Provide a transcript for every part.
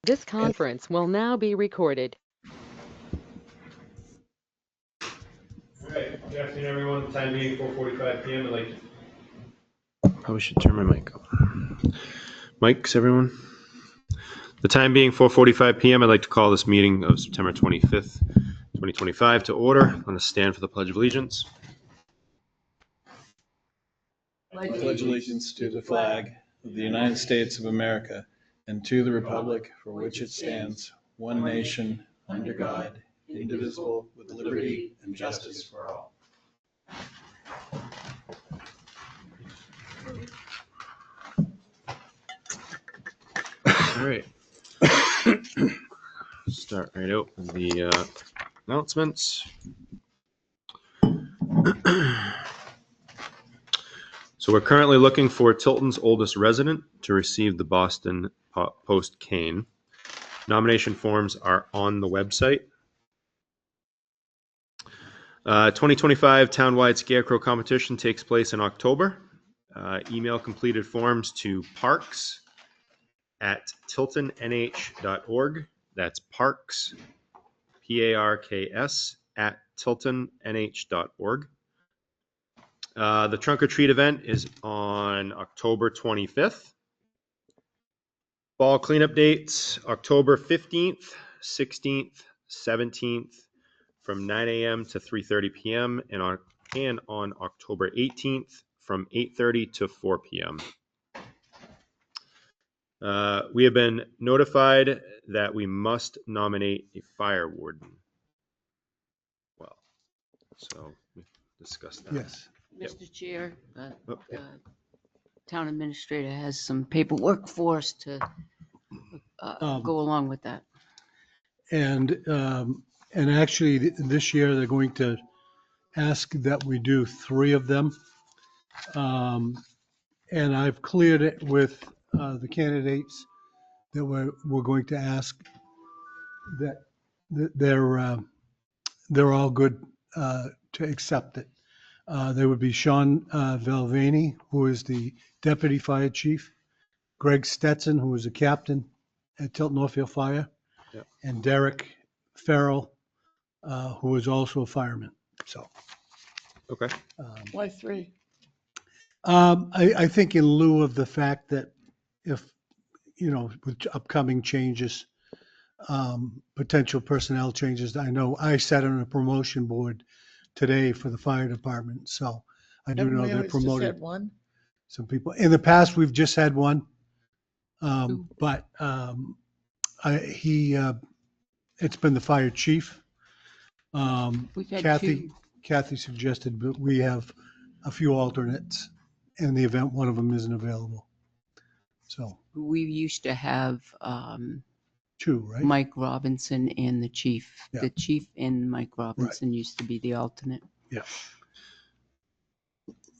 This conference will now be recorded. All right, good afternoon, everyone. Time being 4:45 p.m. I'd like to... Probably should turn my mic on. Mics, everyone. The time being 4:45 p.m. I'd like to call this meeting of September 25th, 2025 to order. I'm going to stand for the Pledge of Allegiance. I pledge allegiance to the flag of the United States of America and to the republic for which it stands, one nation, under God, indivisible, with liberty and justice for all. All right. Start right out with the announcements. So we're currently looking for Tilton's oldest resident to receive the Boston Post cane. Nomination forms are on the website. 2025 Townwide Scarecrow Competition takes place in October. Email completed forms to parks@tiltonnh.org. That's parks, PARKS, @tiltonnh.org. The trunk or treat event is on October 25th. Fall cleanup dates, October 15th, 16th, 17th, from 9 a.m. to 3:30 p.m. and on October 18th from 8:30 to 4 p.m. We have been notified that we must nominate a fire warden. Well, so we discussed that. Yes. Yep. Mr. Chair, yeah. Town Administrator has some paperwork for us to go along with that. And actually this year they're going to ask that we do 3 of them. And I've cleared it with the candidates that we're going to ask that they're all good to accept it. There would be Sean Valvani, who is the Deputy Fire Chief, Greg Stetson, who is a captain at Tilton Northfield Fire, Yep. and Derek Farrell, who is also a fireman. So, Okay. Why 3? I think in lieu of the fact that if, with upcoming changes, potential personnel changes, I know I sat on a promotion board today for the fire department, so I do know they're promoting some people. In the past, we've just had one, but it's been the fire chief. We've had 2. Kathy suggested, but we have a few alternates in the event one of them isn't available. So We used to have 2, right? Mike Robinson and the chief. Yeah. The chief and Mike Robinson used to be the alternate. Yeah.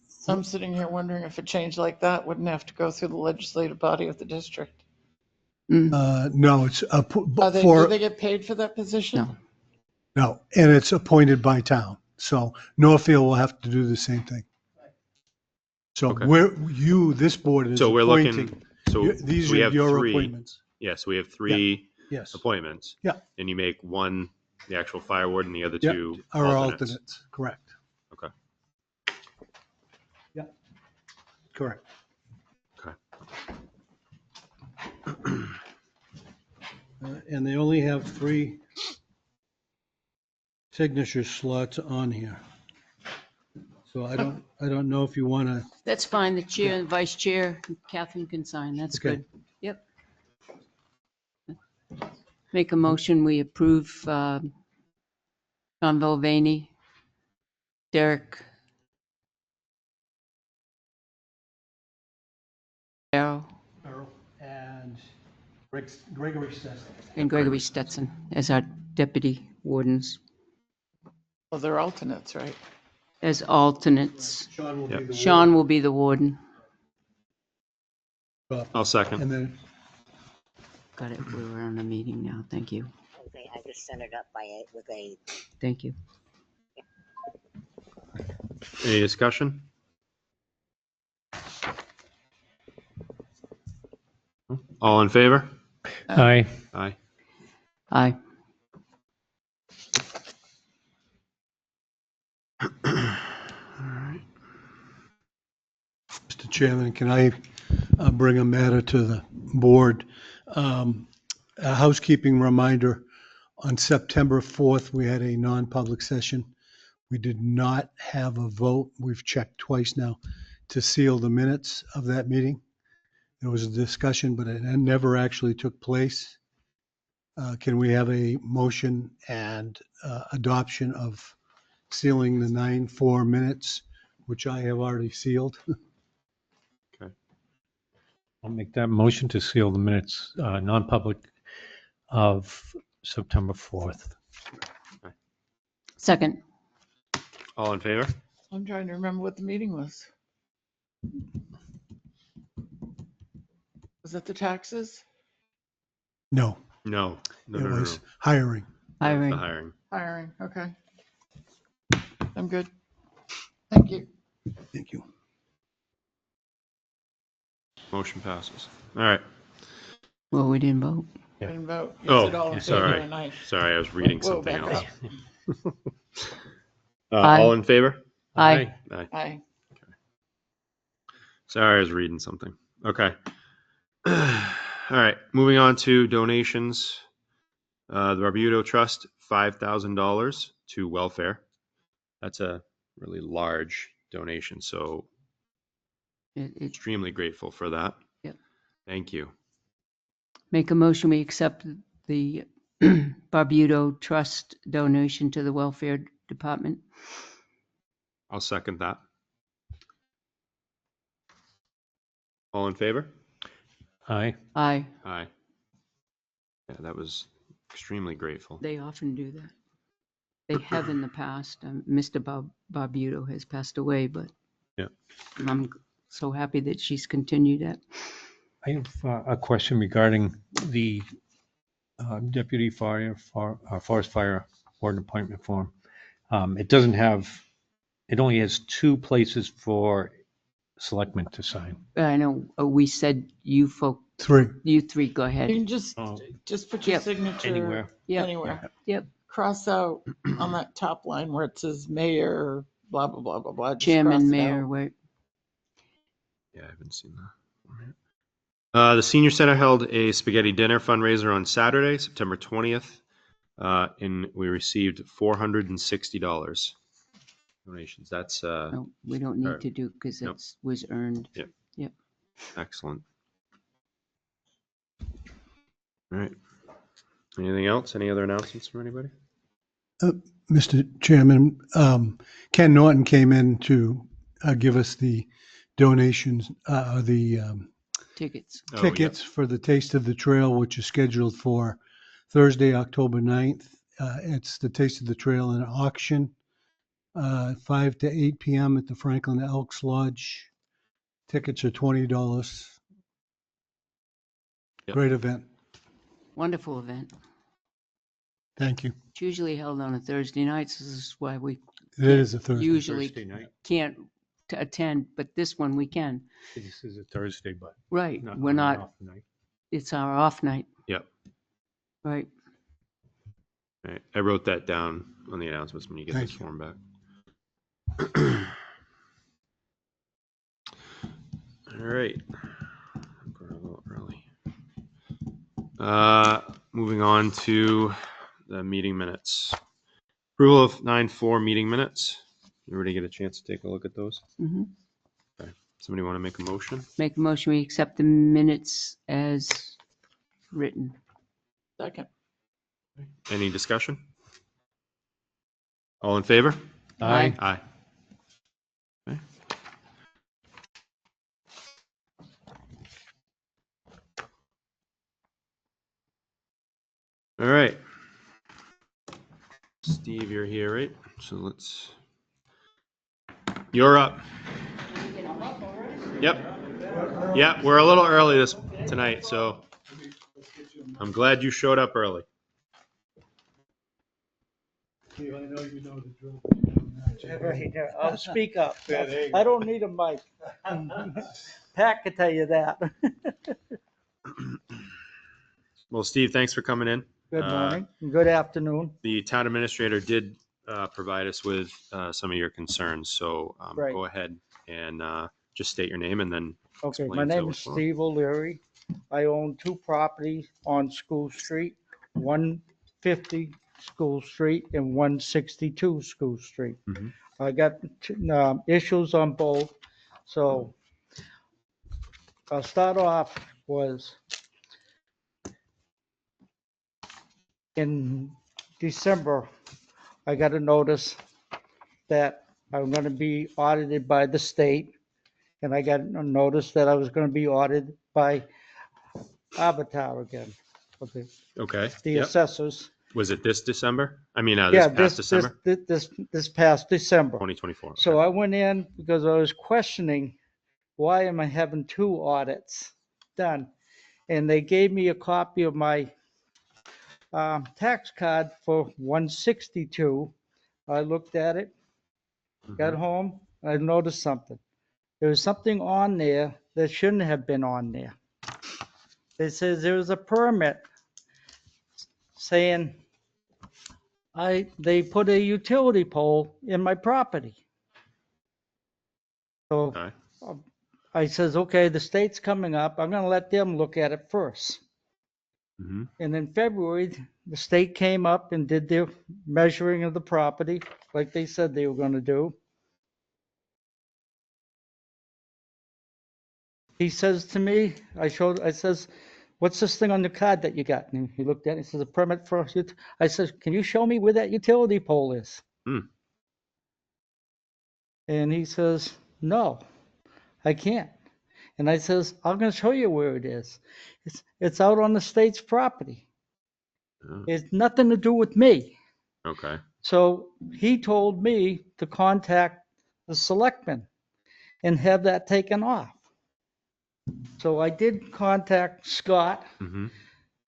So I'm sitting here wondering if a change like that wouldn't have to go through the legislative body of the district. No, it's Do they get paid for that position? No, and it's appointed by town. So Northfield will have to do the same thing. So Okay. this board is So we're appointing. looking. So These we are have your 3. appointments. Yes, we have 3 Yes. appointments. Yeah. And you make one the actual fire warden, the other Yep. 2 Our alternates. alternates, correct. Okay. Yeah. Correct. Okay. And they only have 3 signature slots on here. So I don't know if you want to. That's fine. The chair and vice chair, Catherine can sign. That's Okay. good. Yep. Make a motion, we approve Sean Valvani, Derek Farrell, And Gregory Stetson. and Gregory Stetson as our deputy wardens, Well, they're alternates, right? as alternates. Sean will be the Sean will be the warden. warden. I'll second. And then Got it. We're on a meeting now. Thank you. Okay, I just sent it up with a. Thank you. Any discussion? All in favor? Aye. Aye. Aye. Mr. Chairman, can I bring a matter to the board? A housekeeping reminder, on September 4th, we had a non-public session. We did not have a vote. We've checked twice now to seal the minutes of that meeting. There was a discussion, but it never actually took place. Can we have a motion and adoption of sealing the 9/4 minutes, which I have already sealed? I'll make that motion to seal the minutes, non-public of September 4th. Second. All in favor? I'm trying to remember what the meeting was. Was that the taxes? No, No. No, it no, no, was no. hiring. That was Hiring. the hiring. Hiring, okay. I'm good. Thank you. Thank you. Motion passes. All right. Well, we didn't vote. Didn't vote. You Oh, said all in favor sorry. and I. Sorry, I was reading Whoa, something back else. up. Aye. All in favor? Aye. Aye. Aye. Sorry, I was reading something. Okay. All right. Moving on to donations. The Barbudo Trust, $5,000 to welfare. That's a really large donation, so It, extremely grateful for that. Yep. Thank you. make a motion, we accept the Barbudo Trust donation to the Welfare Department. I'll second that. All in favor? Aye. Aye. Aye. Yeah, that was extremely grateful. They often do that. They have in the past. Mr. Barbudo has passed away, but Yeah. I'm so happy that she's continued that. I have a question regarding the deputy forest fire warden appointment form. It doesn't have, it only has 2 places for selectmen to sign. I know we said you 3. three, go You ahead. can just put your Yep. signature. Anywhere. Yep. Anywhere. Yep. Cross out on that top line where it says mayor, blah, blah, blah, blah, blah. Just cross Chairman, it mayor, out. wait. Yeah, I haven't seen that. The senior center held a spaghetti dinner fundraiser on Saturday, September 20th, and we received $460 donations. That's No, we don't All need right. to do because Nope. it was earned. excellent. All right. Anything else? Any other announcements from anybody? Mr. Chairman, Ken Norton came in to give us the donations, Tickets. Oh, yeah. tickets for the Taste of the Trail, which is scheduled for Thursday, October 9th. It's the Taste of the Trail in auction, 5 to 8 p.m. at the Franklin Elks Lodge. Tickets are $20. Yep. Great event. Wonderful event. Thank you. It's usually held on a Thursday night, so this is why we It is a Thursday. usually Thursday night. can't attend, but this one we can. This is a Thursday, but Right. not We're on and not, off night. it's our off night. Yep. Right. All right. I wrote that down on the announcements when you get Thank this you. form back. All right. We're a little early. Moving on to the meeting minutes. Approval of 9/4 meeting minutes. Everybody get a chance to take a look at those? hmm Okay. Somebody want to make a motion? Make a motion, we accept the minutes as written. Second. Any discussion? All in favor? Aye. Aye. Okay. All right. Steve, you're here, right? So you're up. Yep. Yeah, we're a little early tonight, so I'm glad you showed up early. Steve, I know you know the drill. Right, I'll speak up. I don't need a mic. Pat can tell you that. Well, Steve, thanks for coming in. Good morning, and good afternoon. The town administrator did provide us with some of your concerns, so Right. go ahead and just state your name and then Okay, explain my to name is what's going on. Steve O'Leary. I own 2 properties on School Street, 150 School Street and 162 School Street. Mhm. I got issues on both, so I'll start off was in December, I got a notice that I'm going to be audited by the state, and I got a notice that I was going to be audited by Avatar again, okay, Okay. the Yep. assessors. Was it this December? I mean, Yeah, this past December? this past December. 2024. So okay. I went in because I was questioning, why am I having 2 audits done? And they gave me a copy of my tax card for 162. I looked at it, got Mhm. home, I noticed something. There was something on there that shouldn't have been on there. It says there was a permit saying they put a utility pole in my property. So Okay. I says, okay, the state's coming up. I'm going to let them look at it first. Mhm. And in February, the state came up and did their measuring of the property like they said they were going to do. He says to me, I says, what's this thing on the card that you got? And he looked at it, he says, a permit for, I says, can you show me where that utility pole is? Hmm. And he says, no, I can't. And I says, I'm going to show you where it is. It's out on the state's property. Oh, It's nothing to do with me. okay. So he told me to contact the selectmen and have that taken off. So I did contact Scott. Mm-hmm.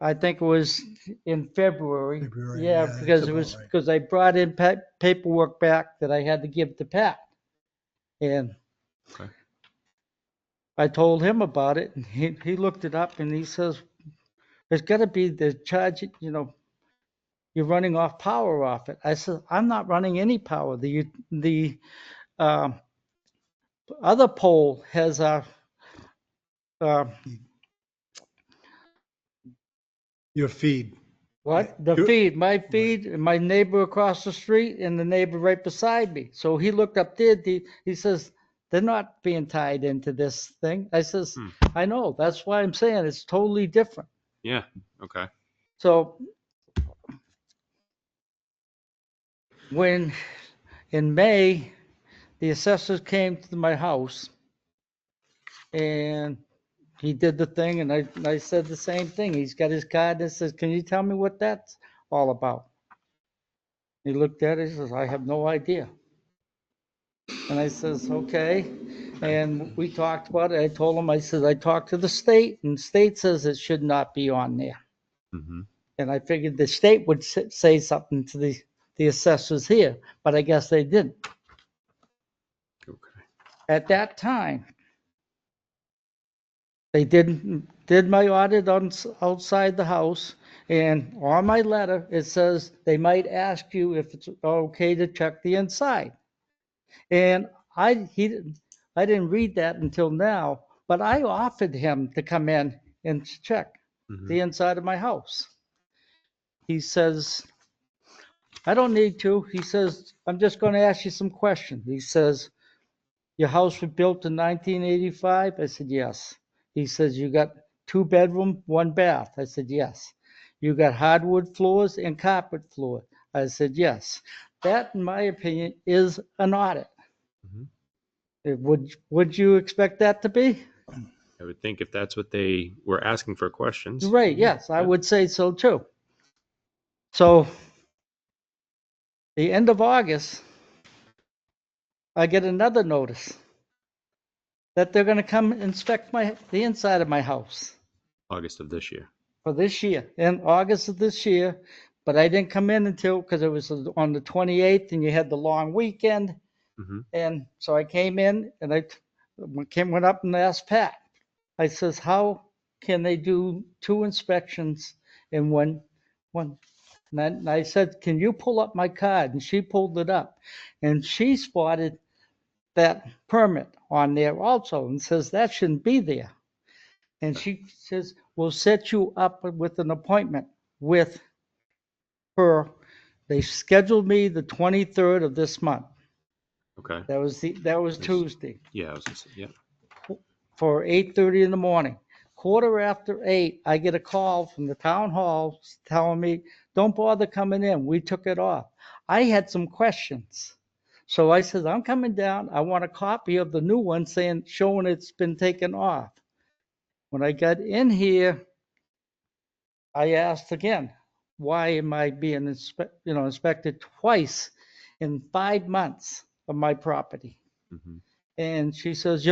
I think it was in February. February, Yeah, yeah, because that's it was about right. because I brought in paperwork back that I had to give to Pat. And Okay. I told him about it, and he looked it up, and he says, there's got to be the charge, you're running off power off it. I said, I'm not running any power. The um, other pole has a, uh, Your feed. what? The You- feed, my feed, and my neighbor across the street and the neighbor right beside me. So he looked up there, he says, they're not being tied into this thing. I says, Hmm. I know, that's why I'm saying it's totally different. Yeah. Okay. So when in May, the assessors came to my house and he did the thing, and I said the same thing. He's got his card and says, can you tell me what that's all about? He looked at it, he says, I have no idea. And I says, okay. And we talked about it. I told him, I said, I talked to the state, and the state says it should not be on there. Mm-hmm. And I figured the state would say something to the assessors here, but I guess they didn't. Okay. At that time, they did my audit on outside the house, and on my letter, it says they might ask you if it's okay to check the inside. And I didn't read that until now, but I offered him to come in and check Mm-hmm. the inside of my house. He says, I don't need to. He says, I'm just going to ask you some questions. He says, your house was built in 1985? I said, yes. He says, you got 2 bedroom, 1 bath? I said, yes. You got hardwood floors and carpet floor? I said, yes. That, in my opinion, is an audit. Mm-hmm. Would you expect that to be? I would think if that's what they were asking for questions. Right, yes, I Yeah. would say so too. So the end of August, I get another notice that they're going to come inspect the inside of my house August of this year. for this year, in August of this year. But I didn't come in until, because it was on the 28th and you had the long weekend. Mm-hmm. And so I came in and I went up and asked Pat. I says, how can they do 2 inspections And and I said, can you pull up my card? And she pulled it up. And she spotted that permit on there also and says, that shouldn't be there. And she says, we'll set you up with an appointment with her. They scheduled me the 23rd of this month. Okay. That was Tuesday Yeah, I was gonna say, yeah. for 8:30 in the morning. 8:15, I get a call from the town hall telling me, don't bother coming in. We took it off. I had some questions. So I said, I'm coming down. I want a copy of the new one showing it's been taken off. When I got in here, I asked again, why am I being inspected twice in 5 months of my property? Mhm. And she says,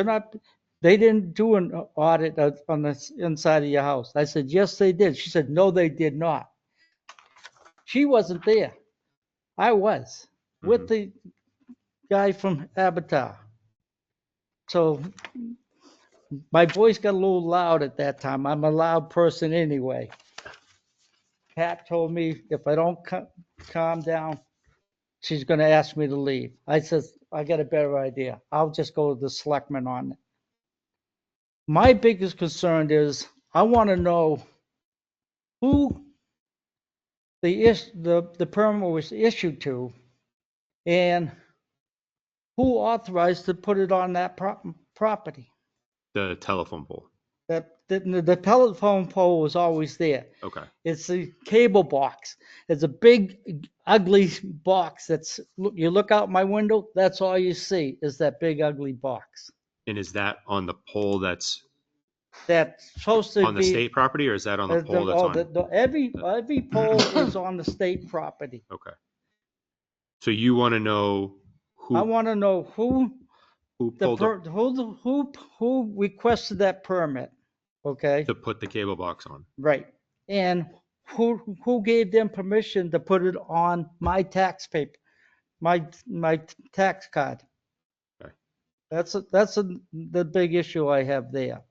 they didn't do an audit on the inside of your house. I said, yes, they did. She said, no, they did not. She wasn't there. I was with the guy from Avatar. So my voice got a little loud at that time. I'm a loud person anyway. Pat told me if I don't calm down, she's going to ask me to leave. I said, I got a better idea. I'll just go to the selectmen on it. My biggest concern is I want to know who the permit was issued to and who authorized to put it on that property. The telephone pole. The telephone pole was always there. Okay. It's the cable box. It's a big, ugly box you look out my window, that's all you see is that big, ugly box. And is that on the pole that's That's supposed to on the be. state property, or is that on the pole that's on? Every pole is on the state property. Okay. So you want to know I who want to know who pulled up who requested that permit, okay? to put the cable box on? Right. And who gave them permission to put it on my tax paper, my tax card? Okay. That's the big issue I have there.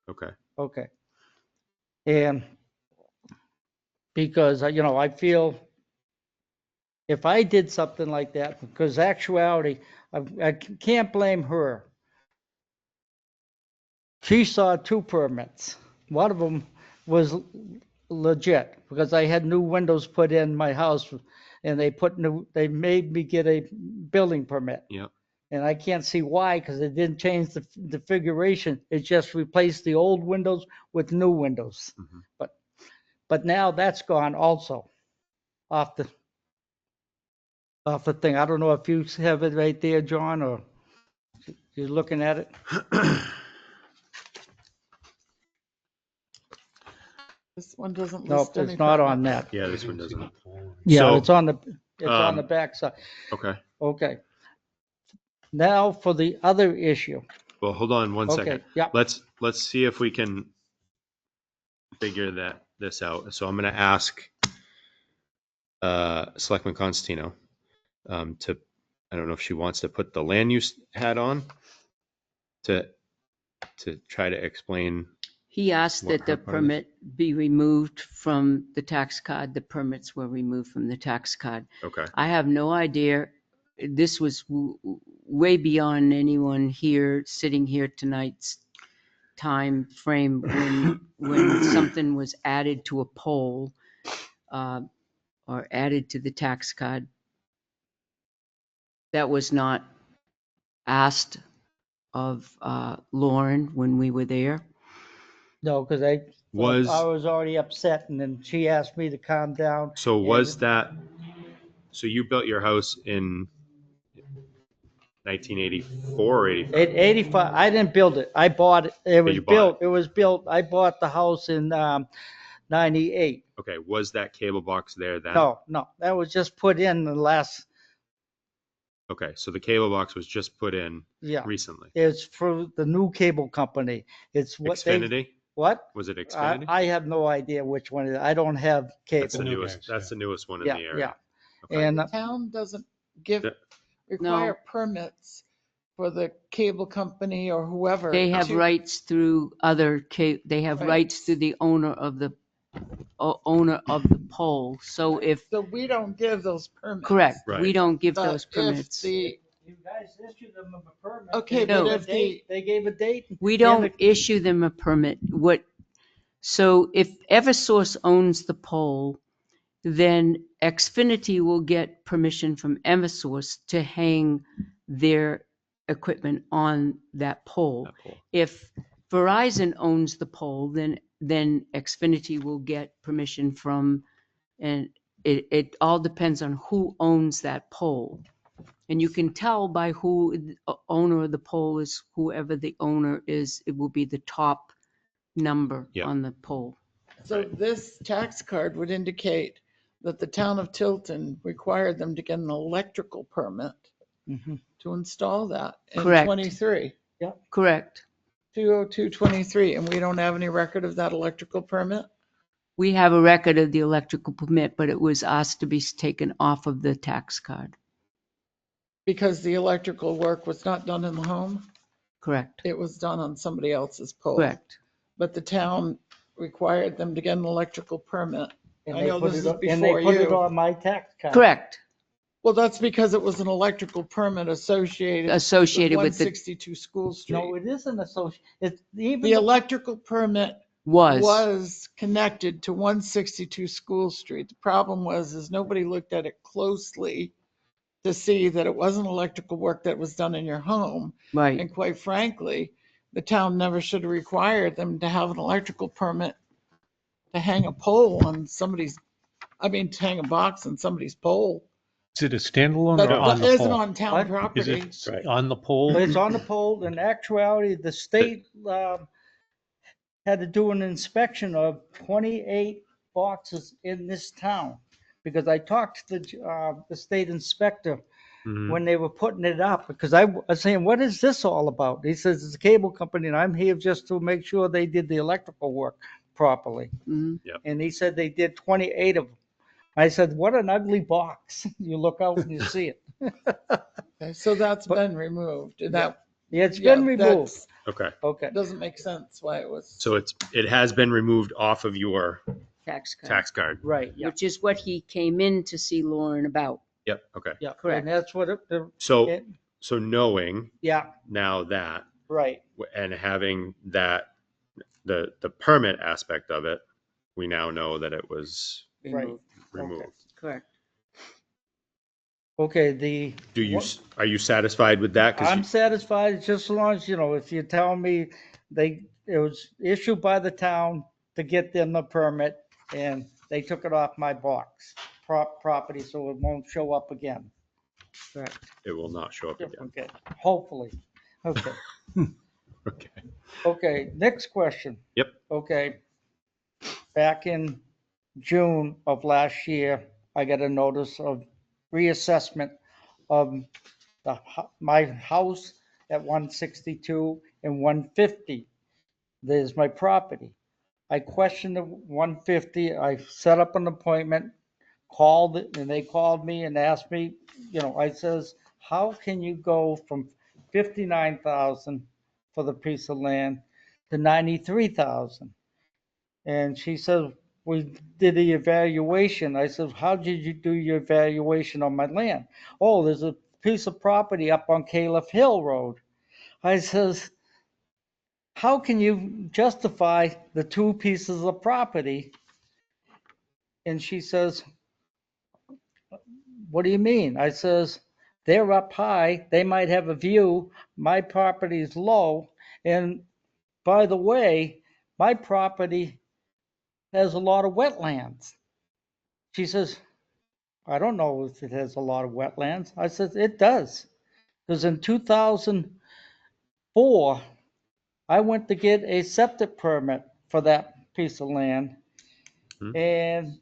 Okay. Okay. And because I feel if I did something like that, because actuality, I can't blame her. She saw 2 permits. One of them was legit because I had new windows put in my house and they made me get a building permit. Yep. And I can't see why, because it didn't change the configuration. It just replaced the old windows with new windows. Mhm. But now that's gone also off the thing. I don't know if you have it right there, John, or you're looking at it. This one doesn't No, list any it's not on permits. that. Yeah, this one doesn't. Yeah, So, it's on the back side. Okay. Okay. Now for the other issue. Well, hold on one second. Okay, yeah. Let's see if we can figure this out. So I'm going to ask Selectman Constantino to, I don't know if she wants to put the land use hat on to try to explain. He asked What that the her part is? permit be removed from the tax card. The permits were removed from the tax card. Okay. I have no idea. This was way beyond anyone here, sitting here tonight's time frame when something was added to a poll or added to the tax card. That was not asked of Lauren when we were there. No, because I Was was already upset, and then she asked me to calm down. so was that so you built your house in 1984 or 85? 85. I didn't build it. I bought it. It was you bought built. It was built. I bought the house in 98. Okay, was that cable box there then? No, that was just put in the last. Okay, so the cable box was just put in recently. It's for the new cable company. It's what Xfinity? What? Was it Xfinity? I have no idea which one it is. I don't have cable. That's the newest. That's the newest one in the area. Yeah. Okay. And The town doesn't require No. permits for the cable company or whoever. They have to- rights through they have Right. rights through the owner of the owner of the pole. So if, So we don't give those permits. correct, we Right. don't give But those if permits. the, You guys issued them a permit. Okay, They gave but a if date- They gave a date. We and don't the- issue them a permit. So if Eversource owns the pole, then Xfinity will get permission from Eversource to hang their equipment on that pole. That pole. If Verizon owns the pole, then Xfinity will get permission from, and it all depends on who owns that pole. And you can tell by who the owner of the pole is, whoever the owner is, it will be the top number Yeah. on the pole. so this tax card would indicate that the town of Tilton required them to get an electrical permit Mhm. to install that in Correct. 23, Correct. 20223, and we don't have any record of that electrical permit? We have a record of the electrical permit, but it was asked to be taken off of the tax card. Because the electrical work was not done in the home? Correct. It was done on somebody else's pole. Correct. But the town required them to get an electrical permit. And I they know put this it is on- And they before put it you. on my tax card. Correct. Well, that's because it was an electrical permit associated Associated with the, 162 School Street. No, it isn't associated. It's even. The electrical permit was, was connected to 162 School Street. The problem was, is nobody looked at it closely to see that it wasn't electrical work that was done in your home. right. And quite frankly, the town never should have required them to have an electrical permit to hang a pole on somebody's, to hang a box on somebody's pole. Is it a standalone That or on the isn't pole? on town What? Is property. it Right. on the pole? But it's on the pole. In actuality, the state had to do an inspection of 28 boxes in this town. Because I talked to the state inspector Mhm. when they were putting it up, because I was saying, what is this all about? He says, it's a cable company and I'm here just to make sure they did the electrical work properly. Mhm. And he said they did 28 of them. I said, what an ugly box. You look out and you see it. Okay, so that's But- been removed. And that, Yeah, it's yeah, been removed. that's- Okay. Okay. doesn't make sense why it was. So it has been removed off of your Tax card. tax card. Right, yeah. Which is what he came in to see Lauren about. Yep. Okay. Yeah, Correct. and that's what So knowing yeah, now that right. and having that the permit aspect of it, we now know that it was Right. Removed. removed. Correct. Okay, Are you satisfied with that? 'Cause I'm satisfied just as long as, if you tell me it was issued by the town to get them the permit and they took it off my box property so it won't show up again. Correct. it will not show up again. Okay, hopefully. Okay. Okay. Okay, next question. Yep. Okay. Back in June of last year, I got a notice of reassessment of my house at 162 and 150. There's my property. I questioned the 150. I set up an appointment, called it, and they called me and asked me, I says, how can you go from 59,000 for the piece of land to 93,000? And she said, we did the evaluation. I said, how did you do your evaluation on my land? Oh, there's a piece of property up on Caleb Hill Road. I says, how can you justify the two pieces of property? And she says, what do you mean? I says, they're up high. They might have a view. My property is low. And by the way, my property has a lot of wetlands. She says, I don't know if it has a lot of wetlands. I said, it does. Because in 2004, I went to get a septic permit for that piece of land. And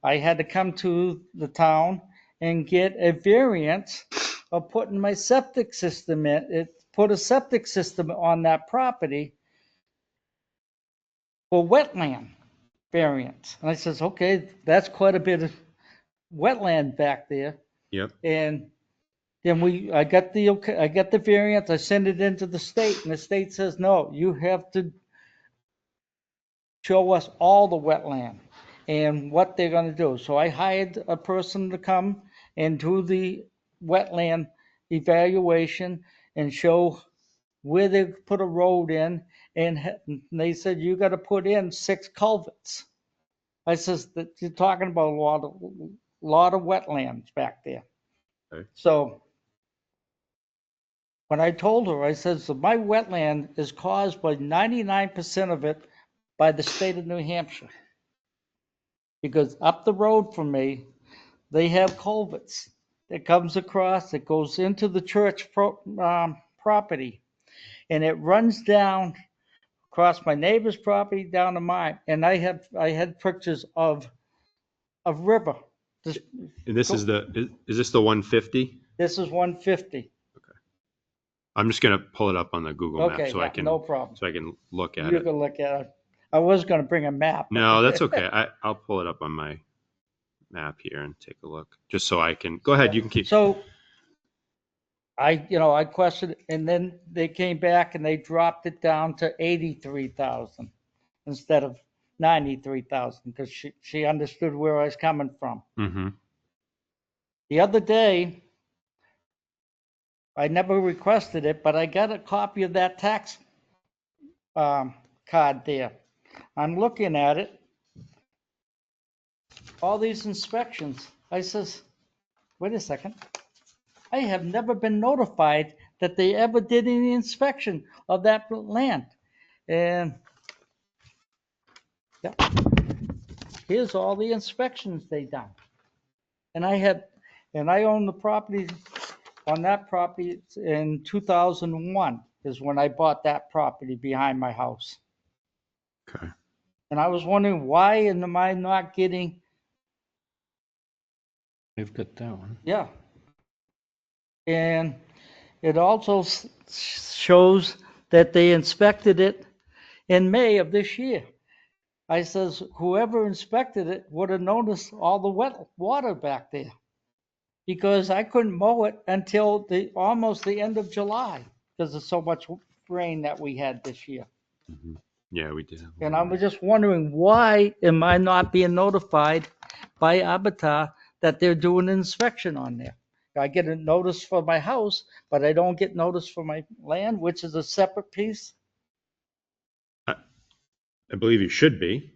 I had to come to the town and get a variance of putting my septic system in. Put a septic system on that property for wetland variance. And I says, okay, that's quite a bit of wetland back there. Yep. And then I got the variance, I send it into the state, and the state says, no, you have to show us all the wetland and what they're gonna do. So I hired a person to come and do the wetland evaluation and show where they put a road in, and they said, you gotta put in 6 culverts. I says, that you're talking about a lot of wetlands back there. Okay. So when I told her, I said, so my wetland is caused by 99% of it by the state of New Hampshire. Because up the road from me, they have culverts that comes across, that goes into the church property. And it runs down across my neighbor's property down to mine. And I had pictures of river. This, And this is is this the 150? this is 150. I'm just gonna pull it up on the Google map Okay, so I yeah, can no problem. look at You it. can look at it. I was gonna bring a map. No, that's okay. I'll pull it up on my map here and take a look, just so I can. Go ahead. You can keep. So I questioned, and then they came back and they dropped it down to 83,000 instead of 93,000 because she understood where I was coming from. Mm-hmm. The other day, I never requested it, but I got a copy of that tax card there. I'm looking at it. All these inspections. I says, wait a second. I have never been notified that they ever did any inspection of that land. And yeah, here's all the inspections they done. And I own the property on that property in 2001 is when I bought that property behind my house. Okay. And I was wondering why am I not getting, They've got that one. yeah. And it also shows that they inspected it in May of this year. I says, whoever inspected it would have noticed all the wet water back there. Because I couldn't mow it until almost the end of July because of so much rain that we had this year. Mm-hmm. Yeah, we did. And I was just wondering, why am I not being notified by Avatar that they're doing an inspection on there? I get a notice for my house, but I don't get notice for my land, which is a separate piece. I believe you should be.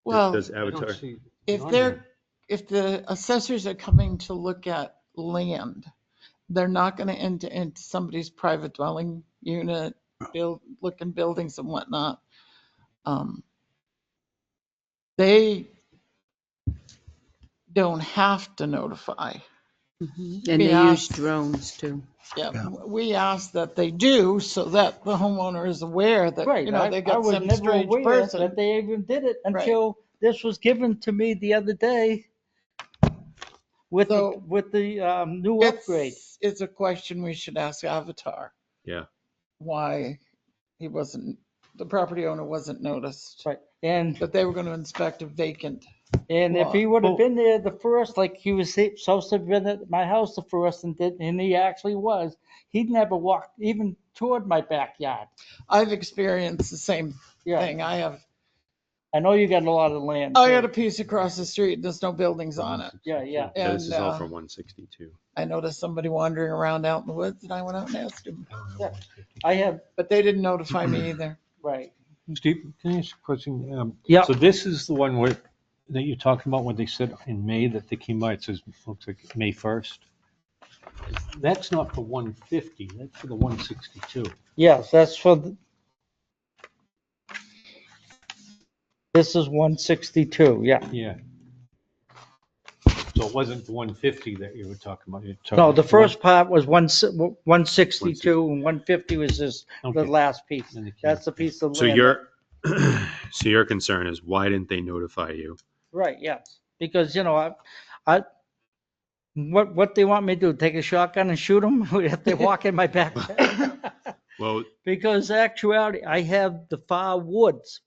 Well, Does I don't Avatar? see if on they're, here. if the assessors are coming to look at land, they're not gonna enter into somebody's private dwelling unit, looking buildings and whatnot. They don't have to notify. And they Yeah. use drones too. Yeah, Yeah. we ask that they do so that the homeowner is aware that, Right. you know, they I got was some never strange aware person. that they even did it until this was given to me the other day with So, the new upgrade. It's a question we should ask Avatar, Yeah. why the property owner wasn't noticed, Right. And that they were going to inspect a vacant. if he would have Well- been there the first, like he was supposed to have been at my house the first and he actually was, he'd never walked even toward my backyard. I've experienced the same Yeah. thing. I know you got a lot of land. I too. got a piece across the street, there's no buildings on it. Yeah, yeah. Yeah, this is all And, from 162. I noticed somebody wandering around out in the woods and I went out and asked him, I have, but they didn't notify me either. right. Steve, can I ask a question? Yeah. So this is the one that you're talking about when they said in May that they came by, it says, looks like May 1st. That's not for 150, that's for the 162. Yes, that's for this is 162, yeah. Yeah. So it wasn't the 150 that you were talking about. You're talking No, the about first part was 162 and 150 was just the Okay. last piece. And the key. That's the piece of So land. your concern is, why didn't they notify you? Right, yes, because, what they want me to do, take a shotgun and shoot them if they walk in my backyard? Well, Because actuality, I have the far woods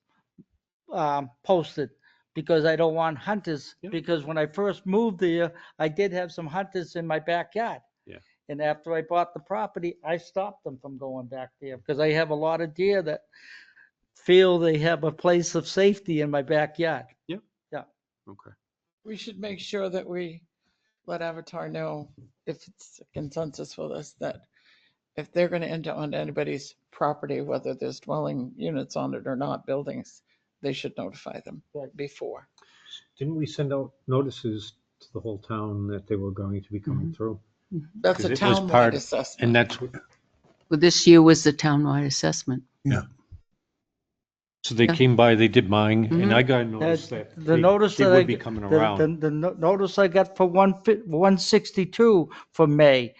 posted because I don't want hunters, Yeah. because when I first moved there, I did have some hunters in my backyard. Yeah. And after I bought the property, I stopped them from going back there because I have a lot of deer that feel they have a place of safety in my backyard. Okay. We should make sure that we let Avatar know, if it's a consensus with us, that if they're going to enter onto anybody's property, whether there's dwelling units on it or not, buildings, they should notify them before. Didn't we send out notices to the whole town that they were going to be coming through? That's a 'Cause it was townwide part- assessment. And that's, what- Well, this year was the townwide assessment. so they Yeah. came by, they did mine, Mhm. and I got a notice that The they notice they that I would be get- coming the- around. The notice I got for 162 for May,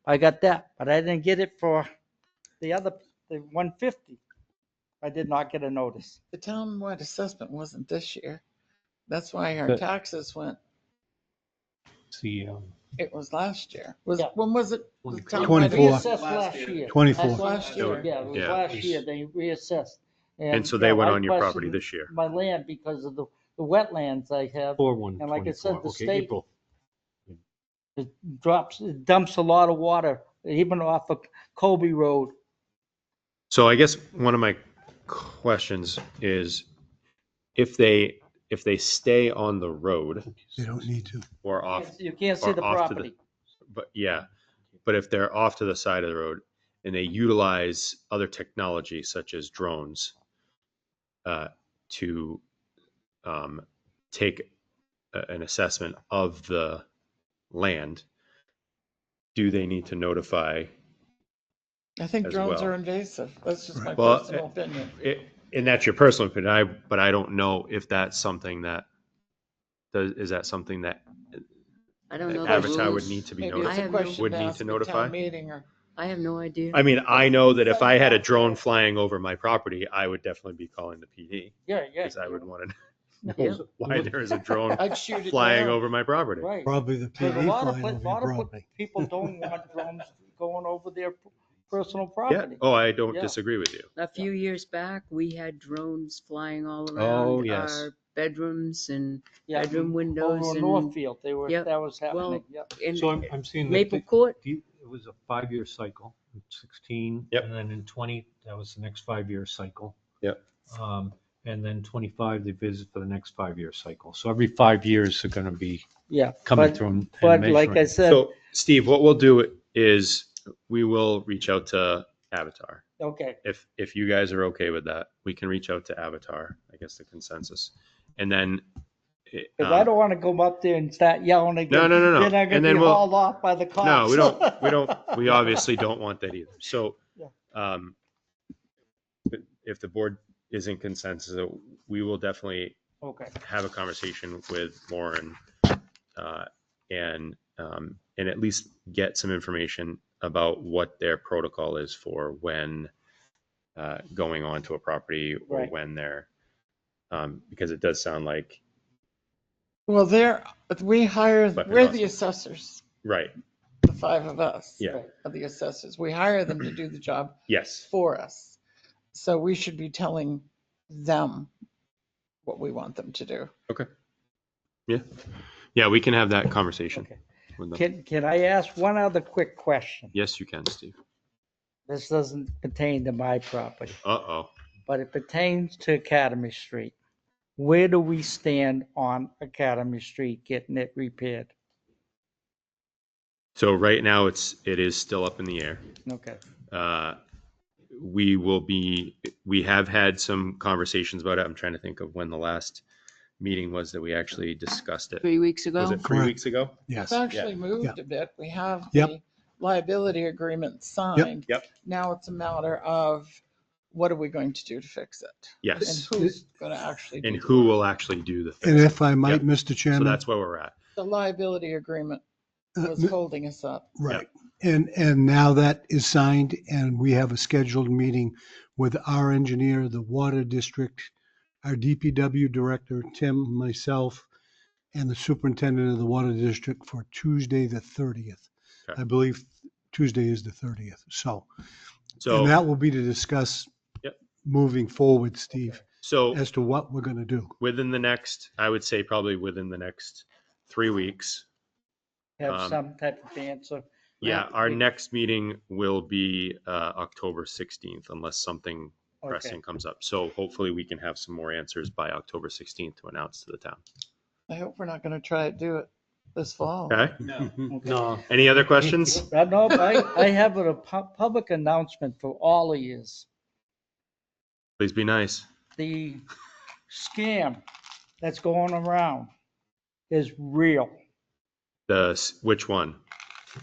I got that, but I didn't get it for the 150. I did not get a notice. The townwide assessment wasn't this year. That's why our But- taxes went, See, it was last year. Was, Yeah. when was it? The 24. townwide 24. assessment? Reassessed last year. 24. That's Last year. Yeah, it was Yeah. last year, they reassessed. And so they went on your property questioned this year. My land because of the wetlands I have. for And like I said, 124, the okay, state- April. It dumps a lot of water, even off of Colby Road. So I guess one of my questions is if they stay on the road They don't need to. or off, You can't see or the off to the- property. but yeah, but if they're off to the side of the road and they utilize other technology such as drones to take an assessment of the land, do they need to notify? I think As drones well. are invasive. That's just my Well, personal opinion. And that's your personal opinion, but I don't know if that's something that is that something that I don't know the Avatar would rules. need to be Maybe it's I a notified? have no- question Would to need ask to at notify? town meeting or. I have no idea. I mean, I know that if I had a drone flying over my property, I would definitely be calling the PD Yeah. because I would want to Yeah. know why there is a drone I'd shoot it flying down. over my property. Right. Probably the But a PD lot of, flying over your property. people don't want drones going over their personal Yeah. property. Oh, I don't Yeah. disagree with you. A few years back, we had drones flying all Oh, around yes. our bedrooms and Yeah, bedroom windows over in and Northfield, Yep. that was happening, Well, yep. in So I'm seeing that Maple Court. it was a 5-year cycle, in 16. Yep. And then in 20, that was the next 5-year cycle. Yep. And then 25, they visit for the next 5-year cycle. So every 5 years they're going to be Yeah. coming but- through and But like I measuring. said, So, Steve, what we'll do is we will reach out to Avatar. okay, If you guys are okay with that, we can reach out to Avatar, I guess the consensus. And then. because I don't want to go up there and start yelling again. No. Then I'm And gonna then be we'll- hauled off by the cops. No, we obviously don't want that either. So, Yeah. but if the board is in consensus, we will definitely Okay, have a conversation with Lauren, and at least get some information about what their protocol is for when going onto a property or Right. when they're, because it does sound like, Well, we're Weapons the also. assessors, right, the 5 of us. Yeah. Are the assessors. We hire them to do the job yes, for us. So we should be telling them what we want them to do. yeah, we can have that conversation okay. with them. Can I ask one other quick question? Yes, you can, Steve. This doesn't pertain to my property, Uh-oh. but it pertains to Academy Street. Where do we stand on Academy Street getting it repaired? So right now it is still up in the air. Okay, We have had some conversations about it. I'm trying to think of when the last meeting was that we actually discussed it. 3 weeks ago. Was it 3 Correct. weeks ago? Yes. It's actually moved a bit. We have Yep. the liability agreement signed. Yep. Now it's a matter of what are we going to do to fix it? Yes. And who's going to actually do And the who work? will actually do the And fix? if I might, Yep. Mr. So Chairman. that's where we're at. The liability agreement was holding us up. Right. And now that is signed and we have a scheduled meeting with our engineer, the water district, our DPW director, Tim, myself, and the superintendent of the water district for Tuesday, the 30th. Okay. I believe Tuesday is the 30th. So, and So, that will be to discuss Yep. moving forward, Steve, so as to what we're going to do. within the next, I would say probably within the next 3 weeks. have some type of answer. Yeah, Right. our next meeting will be October 16th unless something pressing comes up. So hopefully we can have some more answers by October 16th to announce to the town. I hope we're not going to do it this fall. Okay. No. Any other questions? No, I have a public announcement for all of yous. Please be nice. The scam that's going around is real. Which one?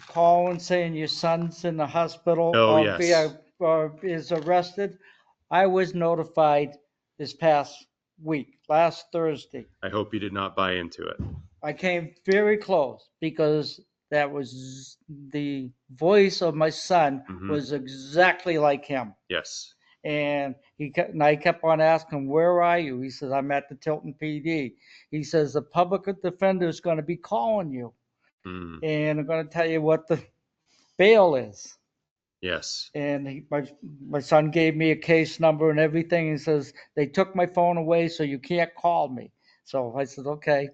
Calling saying your son's in the hospital Oh, or yes. or is arrested. I was notified this past week, last Thursday. I hope you did not buy into it. I came very close because that was the voice of my son Mhm. was exactly like him. Yes. And I kept on asking, where are you? He says, I'm at the Tilton PD. He says, the public defender is going to be calling you. Mm. And I'm going to tell you what the bail is. Yes. And my son gave me a case number and everything. He says, they took my phone away, so you can't call me. So I said, okay.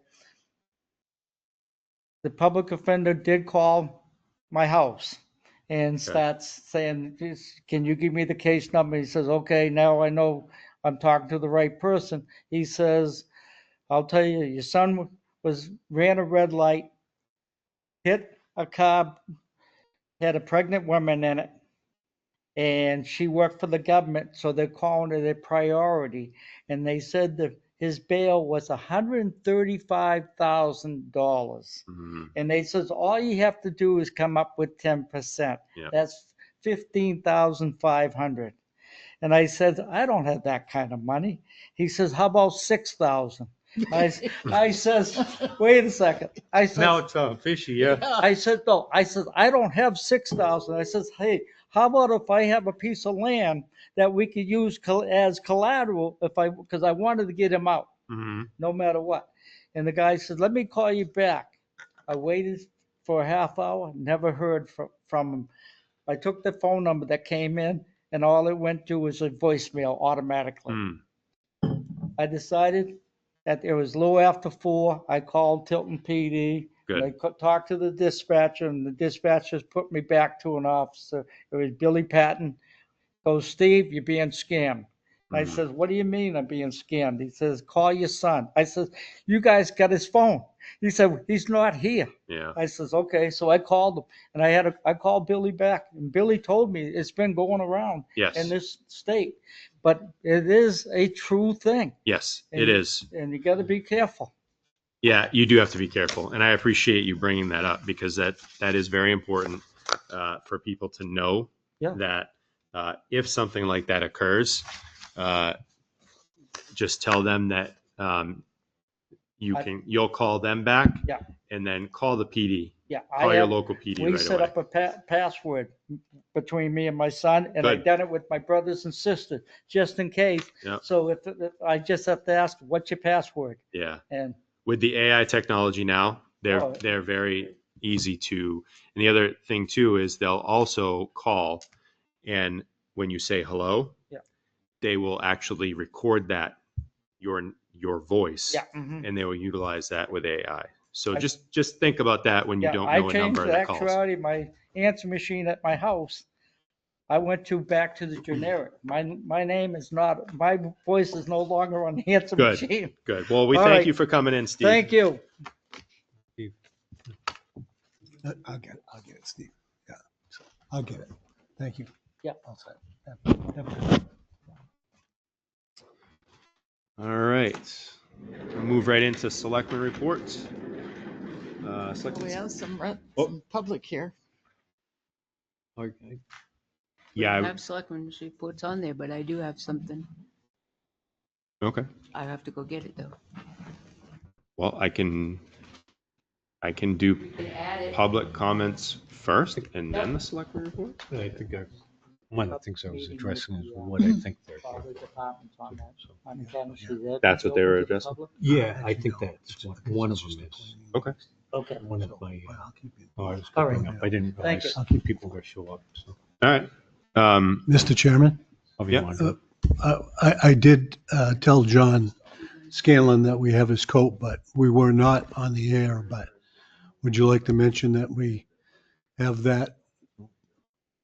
The public offender did call my house and starts saying, can you give me the case number? He says, okay, now I know I'm talking to the right person. He says, I'll tell you, your son ran a red light, hit a car, had a pregnant woman in it, and she worked for the government, so they're calling it a priority. And they said that his bail was $135,000. Mhm. And they says, all you have to do is come up with 10%. Yeah. That's 15,500. And I said, I don't have that kind of money. He says, how about 6,000? I says, wait a second. I said, Now it's fishy, yeah. I said, no, I said, I don't have 6,000. I says, hey, how about if I have a piece of land that we could use as collateral because I wanted to get him out Mhm. no matter what. And the guy said, let me call you back. I waited for a half hour, never heard from him. I took the phone number that came in and all it went to was a voicemail automatically. Mm. I decided that it was a little after 4. I called Tilton PD. Good. And I talked to the dispatcher, and the dispatchers put me back to an officer. It was Billy Patton. Goes, Steve, you're being scammed. I Mhm. says, what do you mean I'm being scammed? He says, call your son. I says, you guys got his phone. He said, he's not here. Yeah. I says, okay. So I called him, and I called Billy back, and Billy told me it's been going around Yes. in this state, but it is a true thing. Yes, And it is. And you got to be careful. Yeah, you do have to be careful, and I appreciate you bringing that up because that is very important for people to know that if something like that occurs, just tell them that you'll call them back, Yeah. and then call the PD. Yeah, Call your local PD we right set away. up a password between me and my son, and I Good. done it with my brothers and sisters, just in case. Yep. So if I just have to ask, what's your password? Yeah. And With the AI technology now, Oh. they're very easy to. And the other thing too is they'll also call, and when you say hello, Yeah. they will actually record that your voice, yeah, mhm. and they will utilize that with AI. So I- just think about that when you Yeah, don't I know a changed number the that calls. actuality, my answer machine at my house. I went back to the generic. My name is not, my voice is no longer on the answer Good. machine. Good. Well, we All thank right. you for coming in, Steve. Thank you. I'll get it, Steve. Yeah, I'll get it. Thank you. Yeah. I'll say it. All right. We'll move right into selectmen reports. We have some Oh. some public here. We Yeah. don't have selectmen's reports on there, but I do have something. Okay. I have to go get it though. Well, I can do public comments first and then the selectmen report. I think one of the things I was addressing is what I think they're. That's what they were addressing? Yeah, I think that's what one of them is. Okay. Okay. One of my, I was All right. bring up, I didn't Thank realize you. people were show up, so. All right. Mr. Chairman, however you Yeah. want to do it. I did tell John Scanlon that we have his coat, but we were not on the air. But would you like to mention that we have that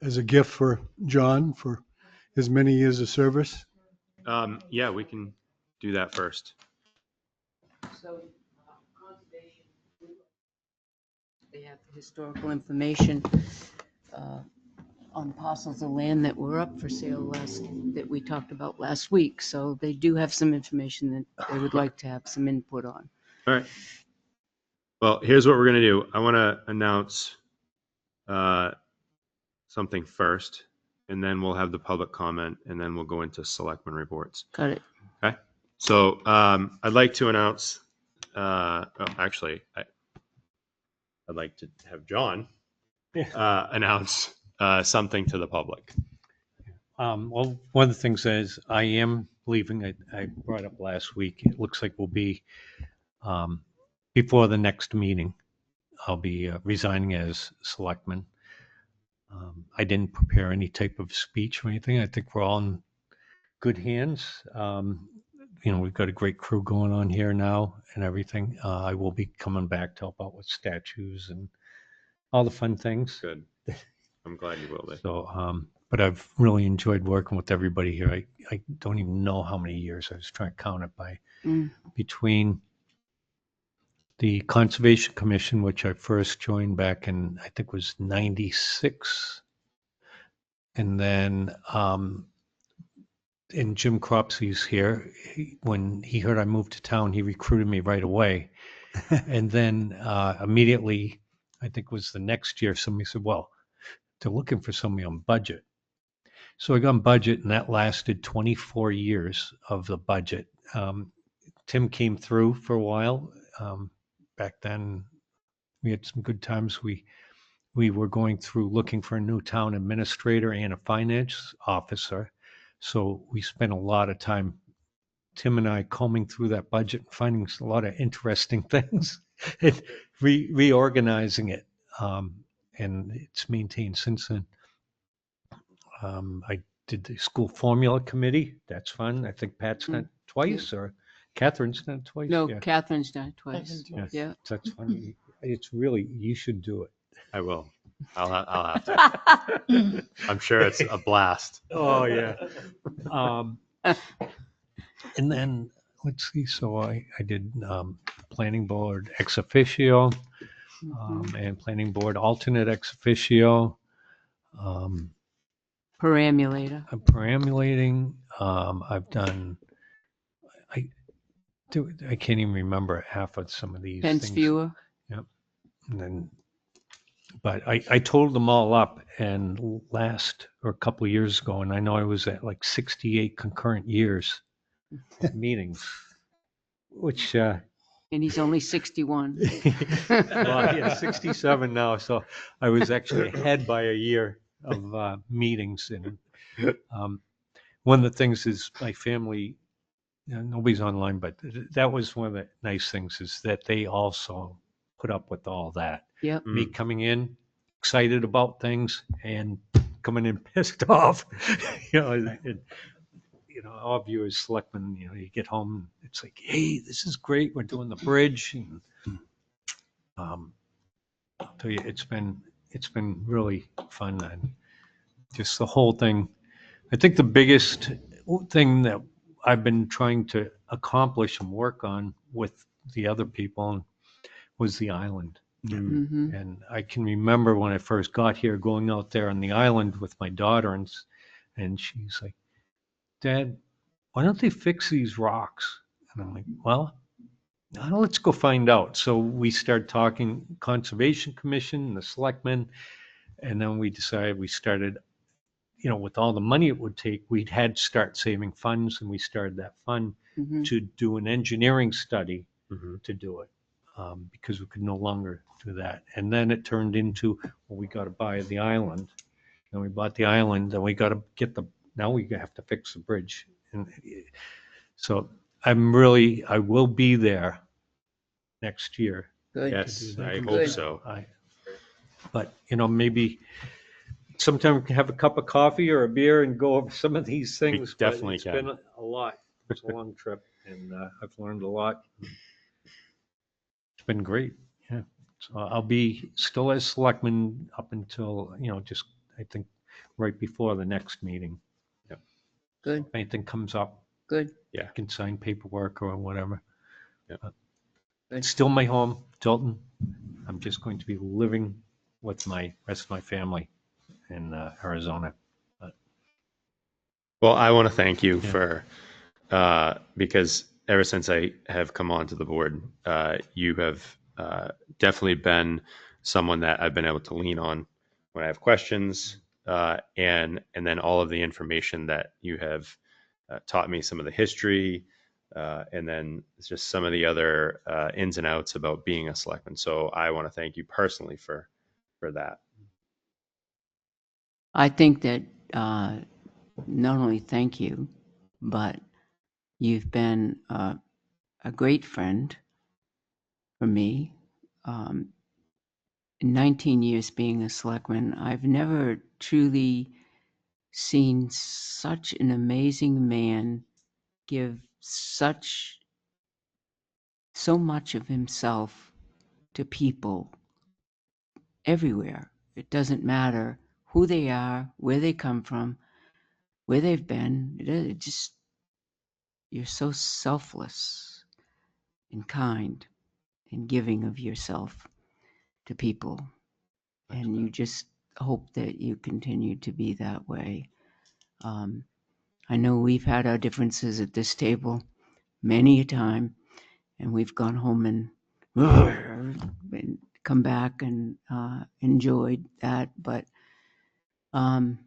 as a gift for John for his many years of service? Yeah, we can do that first. So, conservation, they have historical information on parcels of land that were up for sale that we talked about last week. So they do have some information that they would like to have some input on. All right. Well, here's what we're going to do. I want to announce something first, and then we'll have the public comment, and then we'll go into selectmen reports. Got it. Okay. So I'd like to announce, actually, I'd like to have John announce something to the public. Well, one of the things is I am leaving. I brought up last week. It looks like we'll be before the next meeting. I'll be resigning as selectman. I didn't prepare any type of speech or anything. I think we're all in good hands. We've got a great crew going on here now and everything. I will be coming back to help out with statues and all the fun things. Good. I'm glad you will. So, but I've really enjoyed working with everybody here. I don't even know how many years. I was trying to count it by between the Conservation Commission, which I first joined back in, I think was 96. And then, and Jim Cropsey's here. When he heard I moved to town, he recruited me right away. And then immediately, I think it was the next year, somebody said, well, they're looking for somebody on budget. So I got on budget, and that lasted 24 years of the budget. Tim came through for a while. Back then, we had some good times. We were going through looking for a new town administrator and a finance officer. So we spent a lot of time, Tim and I, combing through that budget and finding a lot of interesting things and reorganizing it. And it's maintained since then. I did the school formula committee. That's fun. I think Pat's done it twice, or Catherine's done it twice. No, Yeah. Catherine's done it twice. Yeah. Yeah. That's funny. It's really, you should do it. I will. I'll have to. I'm sure it's a blast. Oh, yeah. And then, let's see, so I did planning board ex officio and planning board alternate ex officio. Perambulator. I'm perambulating. I've done, I can't even remember half of some of these Fence things. viewer. Yep. And then, but I totaled them all up, and a couple of years ago, and I know I was at like 68 concurrent years meetings, which, And he's only 61. well, yeah, 67 now. So I was actually ahead by a year of meetings. And one of the things is my family, nobody's online, but that was one of the nice things, is that they also put up with all that. Yep. Me coming in excited about things and coming in pissed off. All of you as selectmen, you get home, it's like, hey, this is great. We're doing the bridge. And I'll tell you, it's been really fun, and just the whole thing. I think the biggest thing that I've been trying to accomplish and work on with the other people was the island. Mm-hmm. And I can remember when I first got here, going out there on the island with my daughter, and she's like, Dad, why don't they fix these rocks? And I'm like, well, let's go find out. So we started talking Conservation Commission, the Selectmen, and then we decided, we started, with all the money it would take, we'd had to start saving funds, and we started that fund to do an engineering study to do it, because we could no longer do that. And then it turned into, well, we got to buy the island. Then we bought the island, and we got to now we have to fix the bridge. And so I will be there next year. Good. Yes, I hope Good. so. But maybe sometime we can have a cup of coffee or a beer and go over some of these things. But definitely it's can. been a lot. It's a long trip, and I've learned a lot. It's been great. Yeah. So I'll be still as selectman up until, just I think right before the next meeting. Good. If anything comes up, Good. Yeah. I can sign paperwork or whatever. Yeah. Good. It's still my home, Tilton. I'm just going to be living with my rest of my family in Arizona. Well, I want to thank you Yeah. for, because ever since I have come onto the board, you have definitely been someone that I've been able to lean on when I have questions, and then all of the information that you have taught me, some of the history, and then just some of the other ins and outs about being a selectman. So I want to thank you personally for that. I think that not only thank you, but you've been a great friend for me. In 19 years being a selectman, I've never truly seen such an amazing man give so much of himself to people everywhere. It doesn't matter who they are, where they come from, where they've been. It just, you're so selfless and kind and giving of yourself to people. And you just hope that you continue to be that way. I know we've had our differences at this table many a time, and we've gone home and come back and enjoyed that. But I've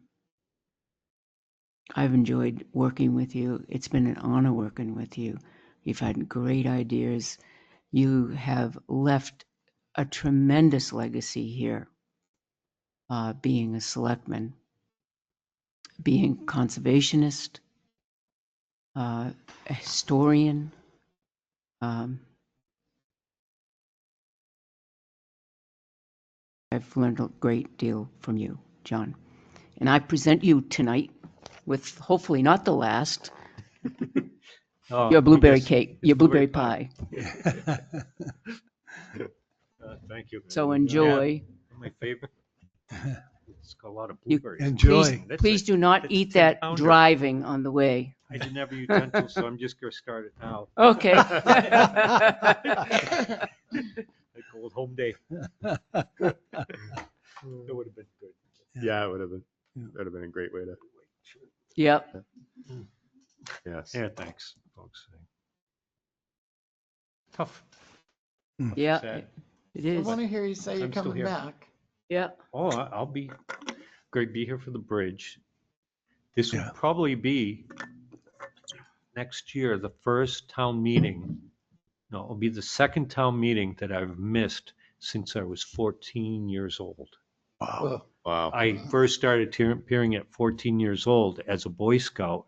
enjoyed working with you. It's been an honor working with you. You've had great ideas. You have left a tremendous legacy here, being a selectman, being conservationist, a historian. I've learned a great deal from you, John. And I present you tonight with hopefully not the last, Oh, your blueberry yes, cake, it's your blueberry pie. Thank you. So Yeah, enjoy. my favorite. It's got a lot of You- blueberries. Enjoy. Please do not eat that driving on the way. I didn't have a utensil, so I'm just going to start it now. Okay. Like old home day. It would have been good. Yeah, it would have been. That would have been a great way to. Yep. Yes. Yeah, thanks, folks. Tough. Yeah, Sad. it I is. want to hear you say you're I'm still coming here. back. Yeah. Oh, I'll be great. Be here for the bridge. This will Yeah. probably be next year, the first town meeting. No, it'll be the second town meeting that I've missed since I was 14 years old. Wow. Wow. I first started appearing at 14 years old as a Boy Scout.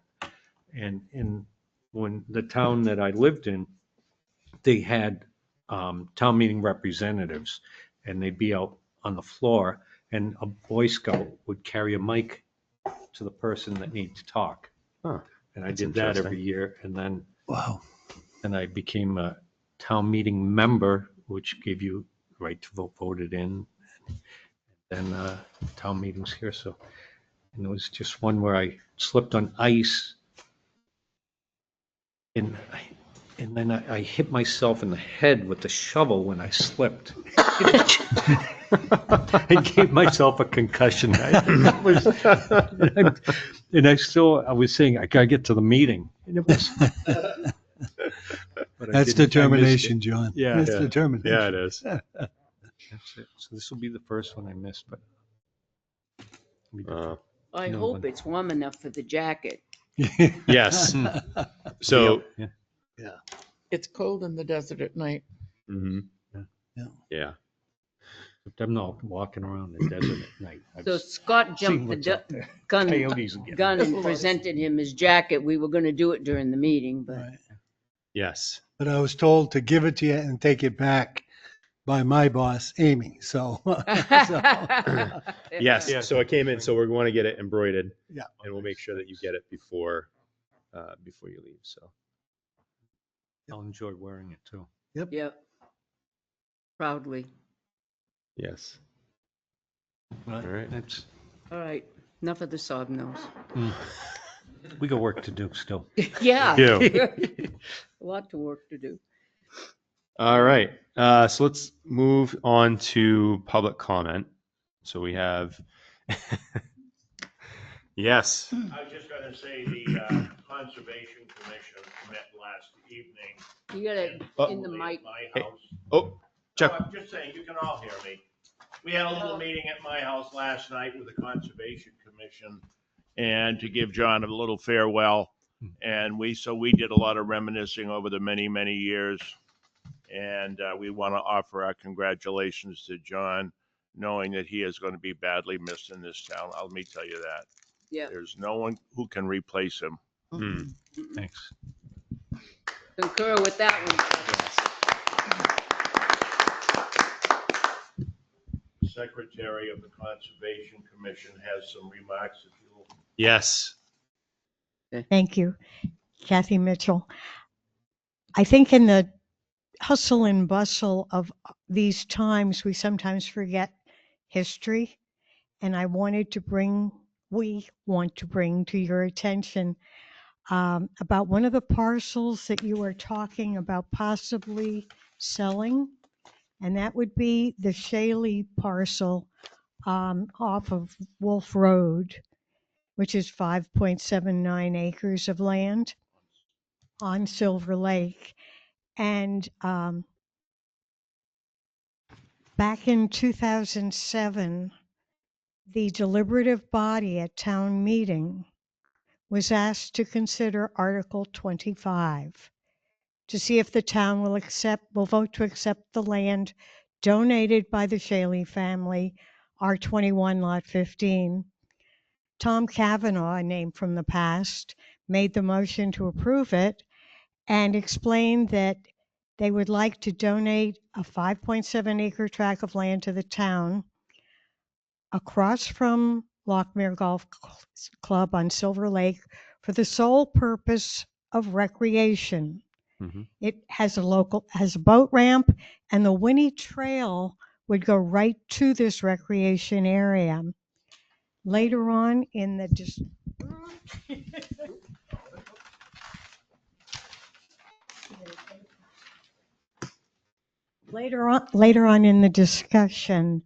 And when the town that I lived in, they had town meeting representatives, and they'd be out on the floor, and a Boy Scout would carry a mic to the person that needed to talk. Huh. And I That's did that every interesting. year. And then Wow. I became a town meeting member, which gave you the right to vote, voted in. Then town meetings here. So, and there was just one where I slipped on ice, and then I hit myself in the head with the shovel when I slipped. I gave myself a concussion. I was saying, I gotta get to the meeting. And it was, but I That's didn't. I missed determination, it. John. Yeah. That's Yeah. determination. Yeah, it is. That's it. So this will be the first one I missed, but it'll be different. I No, hope but- it's warm enough for the jacket. Yes. So. Yeah. It's cold in the desert at night. Mhm. Yeah. But I'm not walking around the desert at night. I've So Scott seen jumped the what's out there. gun Coyotes again. and presented him his jacket. We were going to do it during the meeting, but Right. Yes. But I was told to give it to you and take it back by my boss, Amy. So, Yes. Yeah. So it came in. So we're going to get it embroidered. Yeah. And we'll make sure that you get it before you leave. So. I'll enjoy wearing it too. Yep. Proudly. Yes. All right. That's All right. Enough of the sob nose. We got work to do still. Yeah. You. A lot of work to do. All right. So let's move on to public comment. So we have, yes. I was just gonna say, the Conservation Commission met last evening. You got it in the mic. At my Hey, house. Oh, No, Chuck. I'm just saying, you can all hear me. We had a little meeting at my house last night with the Conservation Commission, and to give John a little farewell. And we did a lot of reminiscing over the many, many years. And we want to offer our congratulations to John, knowing that he is going to be badly missed in this town. Let me tell you that. Yeah. There's no one who can replace him. Hmm. Thanks. Concur with that one. Secretary of the Conservation Commission has some remarks, if you'll. Yes. Thank you, Kathy Mitchell. I think in the hustle and bustle of these times, we sometimes forget history. And we want to bring to your attention about one of the parcels that you are talking about possibly selling. And that would be the Shaley parcel off of Wolf Road, which is 5.79 acres of land on Silver Lake. And back in 2007, the deliberative body at town meeting was asked to consider Article 25 to see if the town will vote to accept the land donated by the Shaley family, R21 Lot 15. Tom Cavanaugh, a name from the past, made the motion to approve it and explained that they would like to donate a 5.7 acre tract of land to the town across from Lockmere Golf Club on Silver Lake for the sole purpose of recreation. Mm-hmm. It has a boat ramp, and the Winnie Trail would go right to this recreation area. Later on in the later on in the discussion,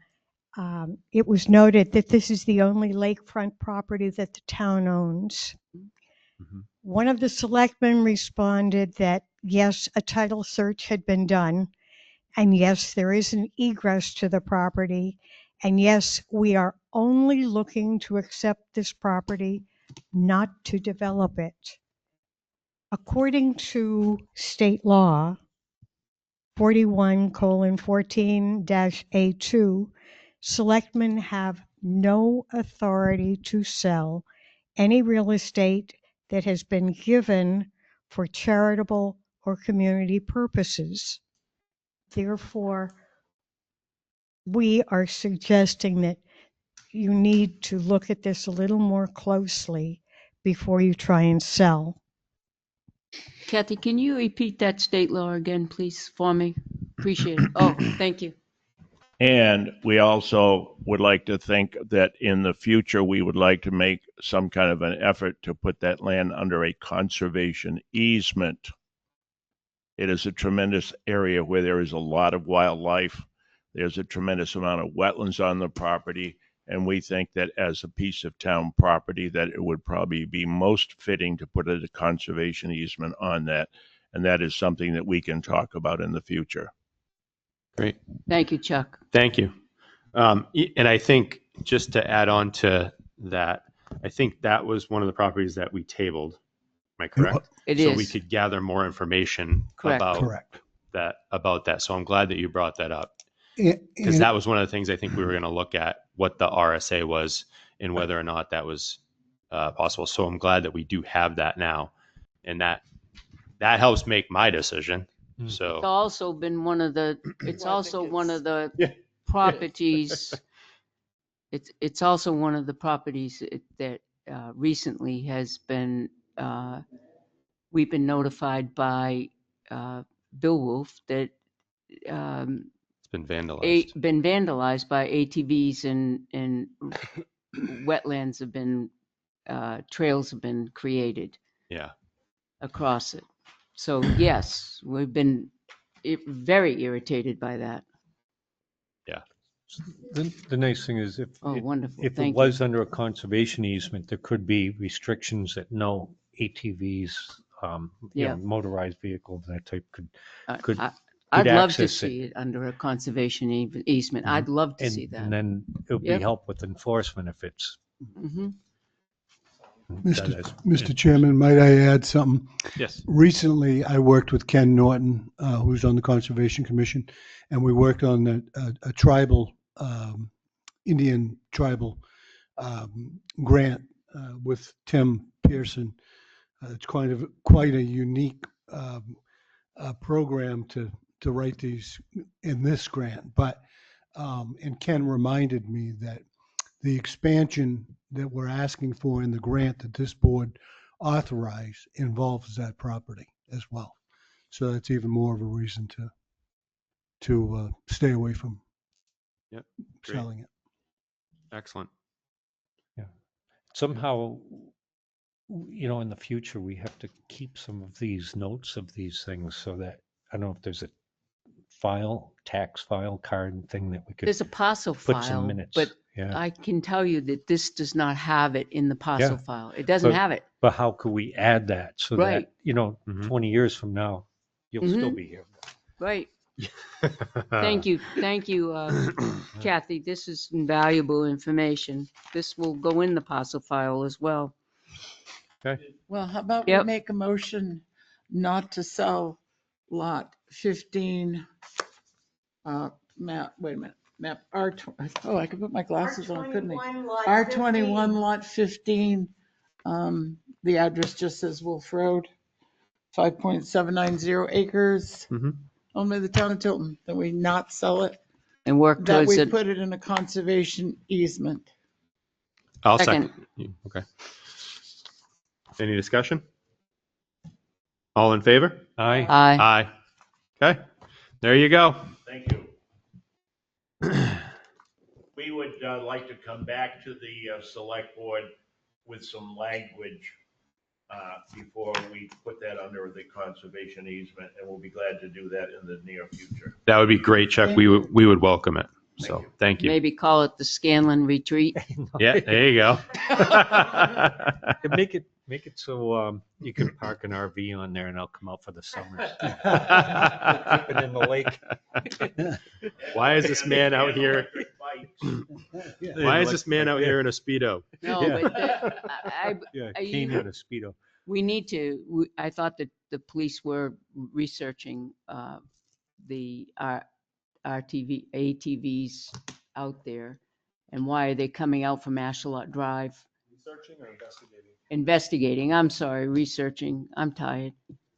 it was noted that this is the only lakefront property that the town owns. Mm-hmm. One of the selectmen responded that yes, a title search had been done, and yes, there is an egress to the property, and yes, we are only looking to accept this property, not to develop it. According to state law, 41:14-A2, selectmen have no authority to sell any real estate that has been given for charitable or community purposes. Therefore, we are suggesting that you need to look at this a little more closely before you try and sell. Kathy, can you repeat that state law again, please, for me? Appreciate it. Oh, thank you. And we also would like to think that in the future, we would like to make some kind of an effort to put that land under a conservation easement. It is a tremendous area where there is a lot of wildlife. There's a tremendous amount of wetlands on the property. And we think that as a piece of town property, that it would probably be most fitting to put a conservation easement on that. And that is something that we can talk about in the future. Great. Thank you, Chuck. Thank you. And I think just to add on to that, I think that was one of the properties that we tabled. Am I correct? It so is. we could gather more information Correct. about that. So I'm glad that you brought that up, And- because and- that was one of the things I think we were going to look at, what the RSA was and whether or not that was possible. So I'm glad that we do have that now, and that helps make my decision. It's So also been one of the, it's Well, I also think one it's- of the Yeah. properties, it's also one of the properties that recently has been, we've been notified by Bill Wolf that it's been vandalized. been vandalized by ATVs and wetlands have been trails have been created Yeah. across it. So yes, we've been very irritated by that. The nice thing is Oh, wonderful. if it Thank was you. under a conservation easement, there could be restrictions that no ATVs, Yeah. motorized vehicles, that type could I'd love to access it. see it under a conservation easement. I'd love to see that. And then it would be Yep. help with enforcement if it's. Hmm. Mr. Chairman, might I add something? Yes. Recently, I worked with Ken Norton, who's on the Conservation Commission, and we worked on a tribal, Indian tribal grant with Tim Pearson. It's quite a unique program to write these in this grant. But and Ken reminded me that the expansion that we're asking for in the grant that this board authorized involves that property as well. So that's even more of a reason to stay away from Yep. Great. selling it. Excellent. Somehow, in the future, we have to keep some of these notes of these things so that, I don't know if there's a tax file card thing that we could There's a parcel put some file, minutes. but Yeah. I can tell you that this does not have it in the parcel Yeah. file. It doesn't have it. But how could we add that so Right. that, 20 years from now, you'll still Mhm. be here? Right. Thank you, Kathy. This is invaluable information. This will go in the parcel file as well. Okay. Well, how about we Yep. make a motion not to sell lot 15, map, wait a minute, map oh, I could put my glasses on, couldn't I? R21 lot 15, the address just says Wolf Road, 5.790 acres, Mhm. owned by the town of Tilton, that we not sell it, And work that towards we it. put it in a conservation easement. I'll Second. second. Okay. Any discussion? All in favor? Aye. Aye. Aye. Okay. There you go. Thank you. We would like to come back to the select board with some language before we put that under the conservation easement, and we'll be glad to do that in the near future. That would be great, Chuck. We would welcome it. So thank you. Maybe call it the Scanlon Retreat. Yeah, there you go. Make it so you can park an RV on there and I'll come out for the summers. Keep it in the lake. Why is this man out here? Why is this man out here in a Speedo? No, Yeah. but Cane and a Speedo. we need to, I thought that the police were researching the ATVs out there. And why are they coming out from Ashalot Drive? Researching or investigating? Investigating, I'm sorry, researching. I'm tired.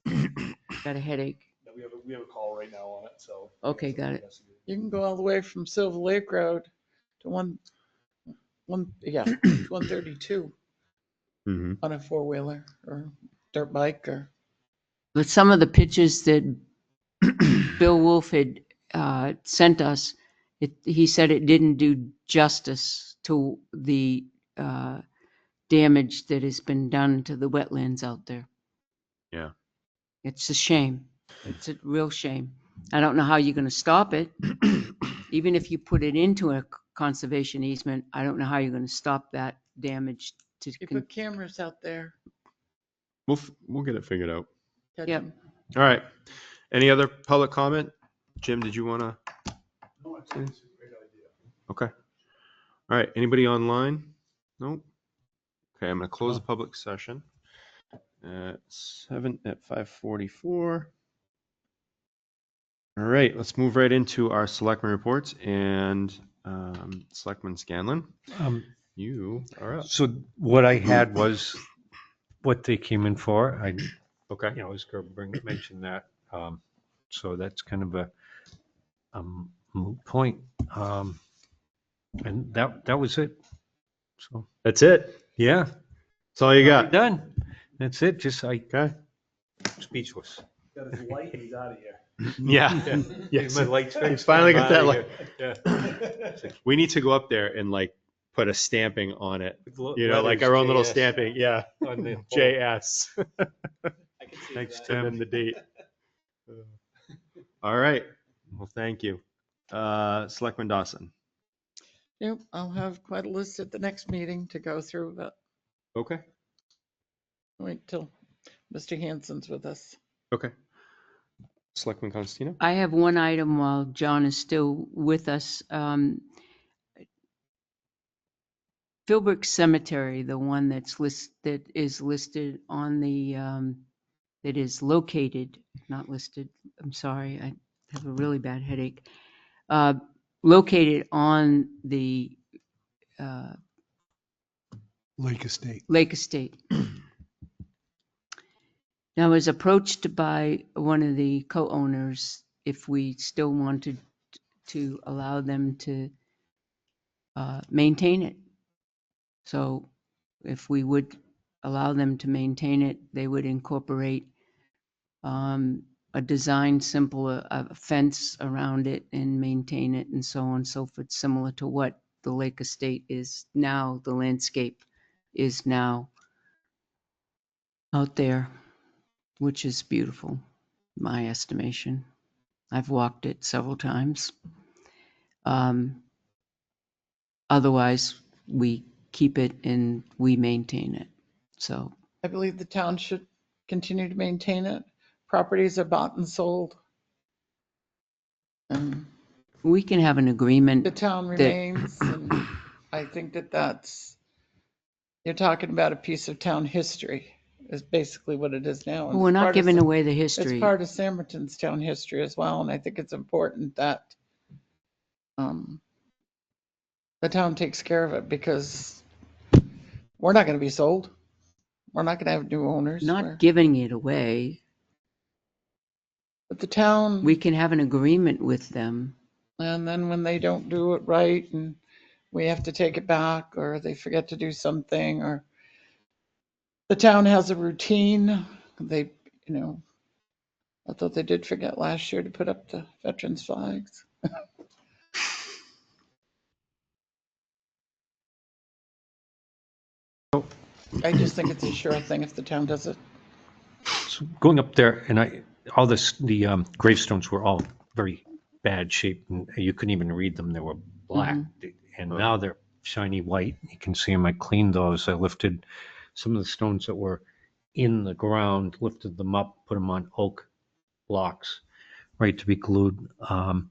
Got a headache. We have a call right now on it, so. Okay, got it. You can go all the way from Silver Lake Road to 132 Mm-hmm. on a four-wheeler or dirt bike or. But some of the pictures that Bill Wolf had sent us, he said it didn't do justice to the damage that has been done to the wetlands out there. Yeah. It's a shame. It's a real shame. I don't know how you're going to stop it. Even if you put it into a conservation easement, I don't know how you're going to stop that damage to. You put cameras out there. We'll get it figured out. Catch Yep. 'em. All right. Any other public comment? Jim, did you want to? No, it's a great idea. Okay. All right. Anybody online? Nope. Okay. I'm going to close the public session at 5:44. All right. Let's move right into our selectmen reports and Selectman Scanlon. You are up. So what I had was what they came in for. Okay. I was going to mention that. So that's kind of a moot point. And that was it. So That's it. yeah, That's all you got. done. That's it. Just Okay. speechless. Got his light and he's out of here. Yeah. Yes. My lights fixed. He's finally got that I'm light. outta here. Yeah. We need to go up there and like put a stamping on it. Le- You know, like letters our own little JS stamping. Yeah. on the pole. JS. I can see Thanks, that. Tim. And then the date. All right. Well, thank you. Selectman Dawson. Yep, I'll have quite a list at the next meeting to go through, but Okay. wait till Mr. Hansen's with us. Okay. Selectman Constantino. I have one item while John is still with us. Philbrook Cemetery, the one that is listed on the, that is located, not listed, I'm sorry, I have a really bad headache. Located on the Lake Estate. Lake Estate. Now, I was approached by one of the co-owners if we still wanted to allow them to maintain it. So if we would allow them to maintain it, they would incorporate a design simple, a fence around it and maintain it and so on and so forth, similar to what the Lake Estate is now, the landscape is now out there, which is beautiful, my estimation. I've walked it several times. Otherwise, we keep it and we maintain it. So I believe the town should continue to maintain it. Properties are bought and sold. And we can have an agreement. the town remains, and I think that that's, you're talking about a piece of town history is basically what it is now. And We're it's not part of giving Sam- away the history. It's part of Samberton's town history as well, and I think it's important that the town takes care of it, because we're not going to be sold. We're not going to have new owners. Not giving it away. But the town, We can have an agreement with them. and then when they don't do it right and we have to take it back, or they forget to do something, or the town has a routine, they, I thought they did forget last year to put up the veterans flags. I just think it's a sure thing if the town does it. So going up there, and the gravestones were all very bad shape, and you couldn't even read them. They were black, and now they're shiny white. You can see them. I cleaned those. I lifted some of the stones that were in the ground, lifted them up, put them on oak blocks, ready to be glued. And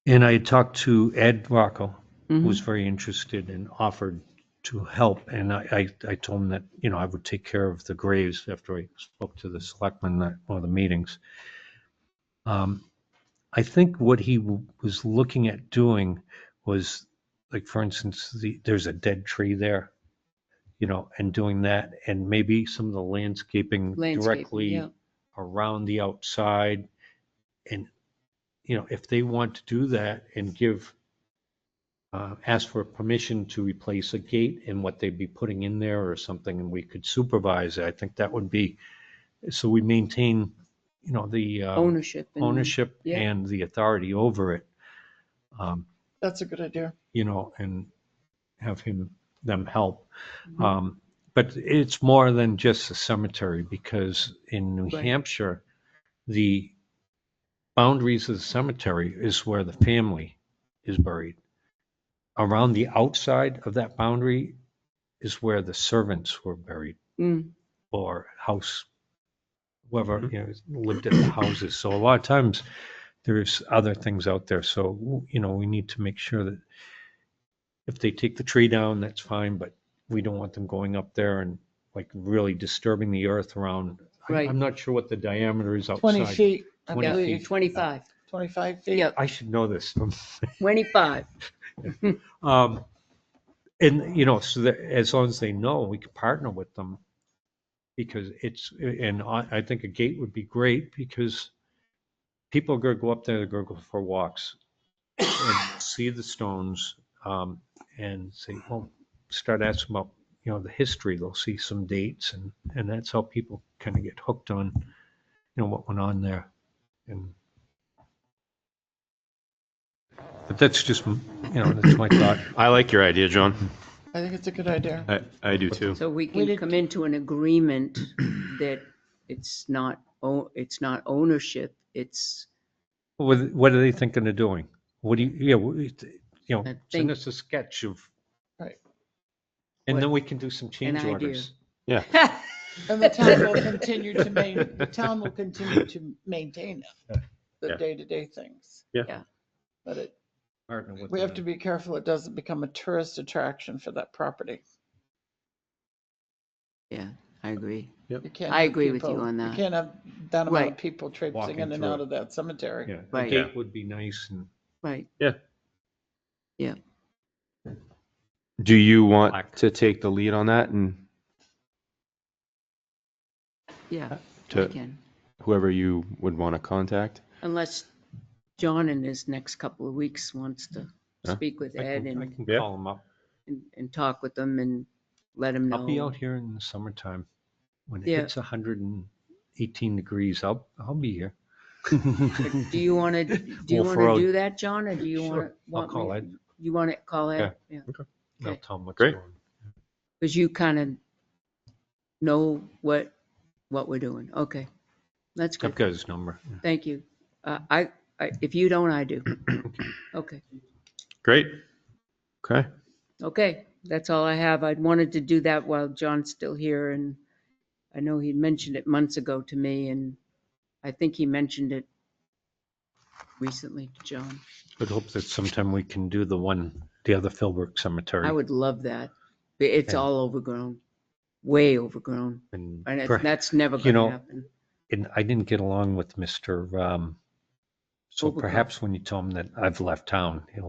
I talked to Ed Rocco, who was very interested and offered to help. And I told him that, I would take care of the graves after I spoke to the selectmen at one of the meetings. I think what he was looking at doing was, like, for instance, there's a dead tree there, and doing that, and maybe some of the landscaping directly yeah. around the outside. And, if they want to do that and ask for permission to replace a gate and what they'd be putting in there or something, and we could supervise it, I think that would be, so we maintain, the Ownership. ownership yeah. and the authority over it, That's a good idea. and have them help. But it's more than just a cemetery, because in New Right. Hampshire, the boundaries of the cemetery is where the family is buried. Around the outside of that boundary is where the servants were buried, or house, whoever lived at the houses. So a lot of times there's other things out there. So we need to make sure that if they take the tree down, that's fine, but we don't want them going up there and like really disturbing the earth around. Right. I'm not sure what the diameter is outside. 20 feet, I 20 believe. feet. 25. 25 feet. Yep. I should know this. 25. And, so that as long as they know, we can partner with them, because I think a gate would be great, because people are going to go up there, they're going to go for walks and see the stones, and say, well, start asking about, the history. They'll see some dates, and that's how people kind of get hooked on, what went on there. But that's just that's my thought. I like your idea, John. I think it's a good idea. I do too. So we We can did- come into an agreement that it's not ownership, it's, What are they thinking of doing? What do you, I send think- us a sketch of, Right. and What- then we can do some change idea. orders. Yeah. And the town will continue to maintain it, the Yeah. day-to-day things. Yeah. But Partner with we have the- to be careful it doesn't become a tourist attraction for that property. yeah, I agree. You can't I have agree with you people- on that. You can't have that amount of Right. people traipsing Walking in and through out it. of that cemetery. Yeah, a Right. gate would be nice and Right. Do you want Black. to take the lead on that, and Yeah, I to can. whoever you would want to contact? Unless John in his next couple of weeks wants to Huh? speak with I Ed can and, Yeah. call them up. and talk with them and let him know. I'll be out here in the summertime. When it Yeah. hits 118 degrees, I'll be here. Do you want to, Wolf Road. do that, John, or do you Sure, want I'll call me- Ed. You want to call Ed? Yeah. I'll Okay. tell them what's Great. going on. Because you kind of know what we're doing. Okay. That's I've good. got his number. Thank you. If you don't, I do. Okay. Great. Okay. Okay, that's all I have. I'd wanted to do that while John's still here, and I know he mentioned it months ago to me, and I think he mentioned it recently to John. I'd hope that sometime we can do the other Philbrook Cemetery. I would love that. It's And- all overgrown, way overgrown, and that's never you going to know, happen. And I didn't get along with Mr. So Overcroft. perhaps when you tell him that I've left town, he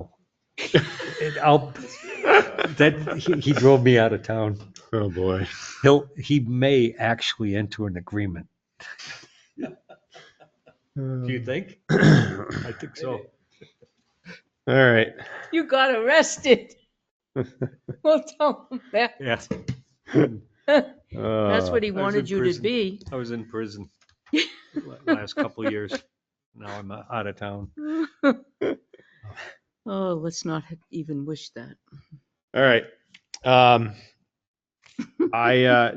drove me out of town. Oh boy. He may actually enter an agreement. Do you think? I think so. All right. You got arrested. Well, tell him that. Yeah. That's what he I was wanted in you to prison. be. I was in prison last couple of years. Now I'm out of town. Oh, let's not even wish that. All right.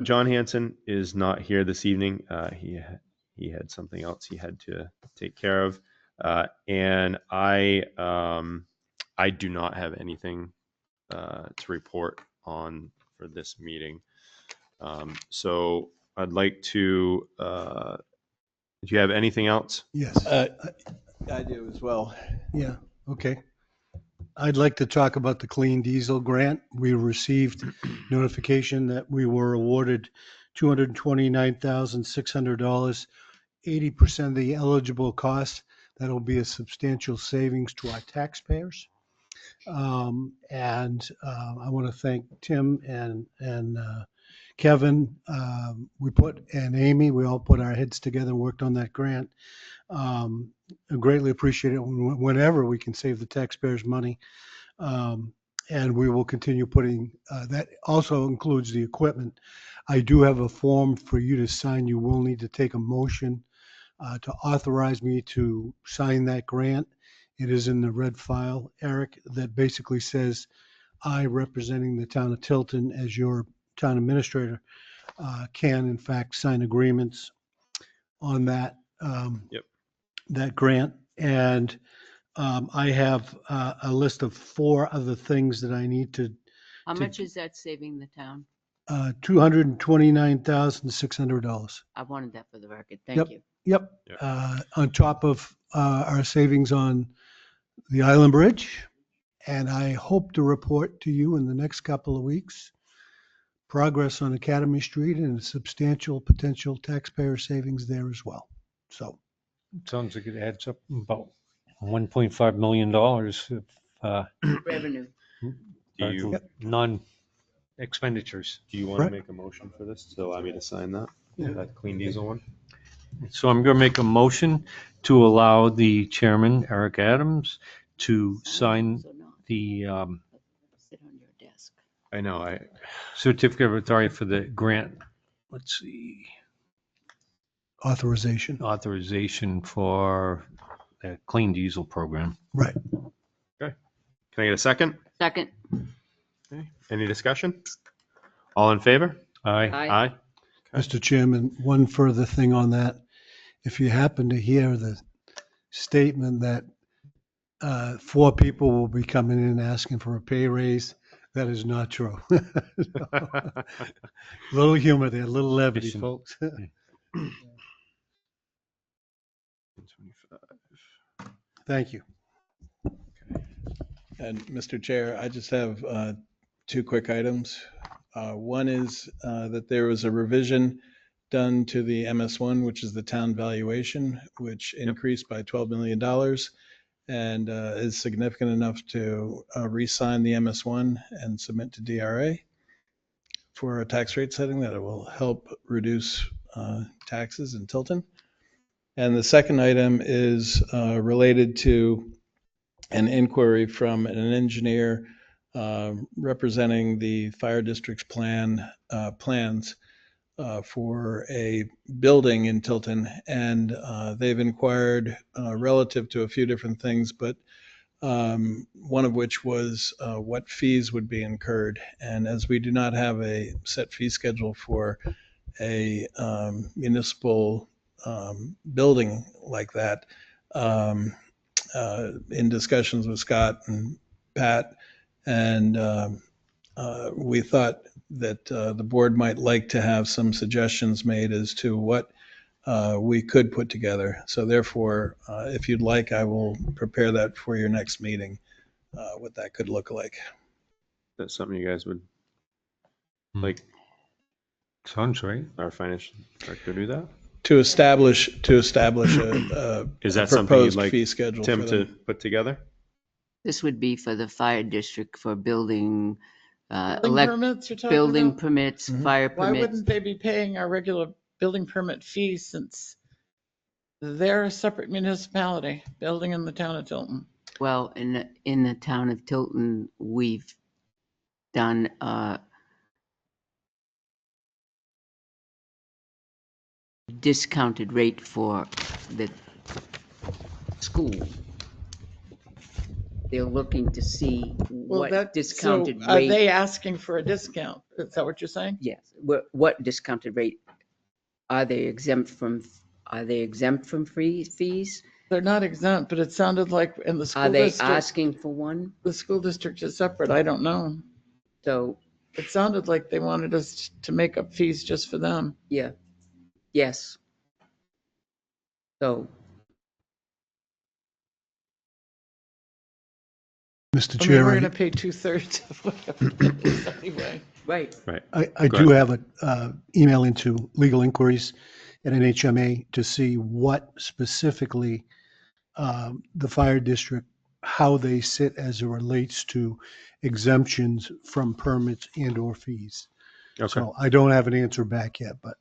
John Hanson is not here this evening. He had something else he had to take care of, and I do not have anything to report on for this meeting. So I'd like to. Do you have anything else? Yes. I do as well. Yeah, okay. I'd like to talk about the clean diesel grant. We received notification that we were awarded $229,600, 80% of the eligible costs. That'll be a substantial savings to our taxpayers. I want to thank Tim and Kevin. And Amy, we all put our heads together and worked on that grant. I greatly appreciate it whenever we can save the taxpayers money. And we will continue putting, that also includes the equipment. I do have a form for you to sign. You will need to take a motion to authorize me to sign that grant. It is in the red file, Eric, that basically says I, representing the town of Tilton as your town administrator, can in fact sign agreements on that. Yep. That grant. And I have a list of 4 other things that I need to, How much is that saving the town? $229,600. I wanted that for the record. Yep. Thank you. Yep. Yep. On top of our savings on the Island Bridge. And I hope to report to you in the next couple of weeks progress on Academy Street and substantial potential taxpayer savings there as well. So, Sounds like it adds up about $1.5 million of Revenue. non-expenditures. Do you want to Right. make a motion for this to allow me to sign that? That clean diesel one? So I'm going to make a motion to allow the chairman, Eric Adams, to sign So no, the sit on your desk. I know. certificate of authority for the grant. Let's see, authorization. authorization for the clean diesel program. Right. Can Can I get a second? Second. Okay. Any discussion? All in favor? Aye. Aye. Aye. Mr. Chairman, one further thing on that. If you happen to hear the statement that 4 people will be coming in asking for a pay raise, that is not true. Little humor there, little levity, Listen. folks. Thank you. And Mr. Chair, I just have 2 quick items. One is that there was a revision done to the MS1, which is the town valuation, which increased by $12 million and is significant enough to re-sign the MS1 and submit to DRA for a tax rate setting that it will help reduce taxes in Tilton. And the second item is related to an inquiry from an engineer representing the fire district's plans for a building in Tilton. And they've inquired relative to a few different things, but one of which was what fees would be incurred. And as we do not have a set fee schedule for a municipal building like that, in discussions with Scott and Pat, and we thought that the board might like to have some suggestions made as to what we could put together. So therefore, if you'd like, I will prepare that for your next meeting, what that could look like. That's something you guys would like Sounds right. our financial director to do that? To establish a Is that something you'd proposed like fee schedule Tim for to them. put together? This would be for the fire district for building, Building permits you're talking building about? permits, Mhm. fire Why permits. wouldn't they be paying our regular building permit fees since they're a separate municipality, building in the town of Tilton? Well, in the town of Tilton, we've done discounted rate for the school. They're looking to see what discounted So are rate. they asking for a discount? Is that what you're saying? Yes, what discounted rate? Are they exempt from free fees? They're not exempt, but it sounded like in the Are school they district, asking for one? the school district is separate. I don't know. So, It sounded like they wanted us to make up fees just for them. yeah, yes. So, Mr. I mean, Chair, we're going to pay 2/3 of whatever it is anyway. right. Right. I Go do ahead. have an email into legal inquiries at NHMA to see what specifically the fire district, how they sit as it relates to exemptions from permits and or fees. Okay. So I don't have an answer back yet, but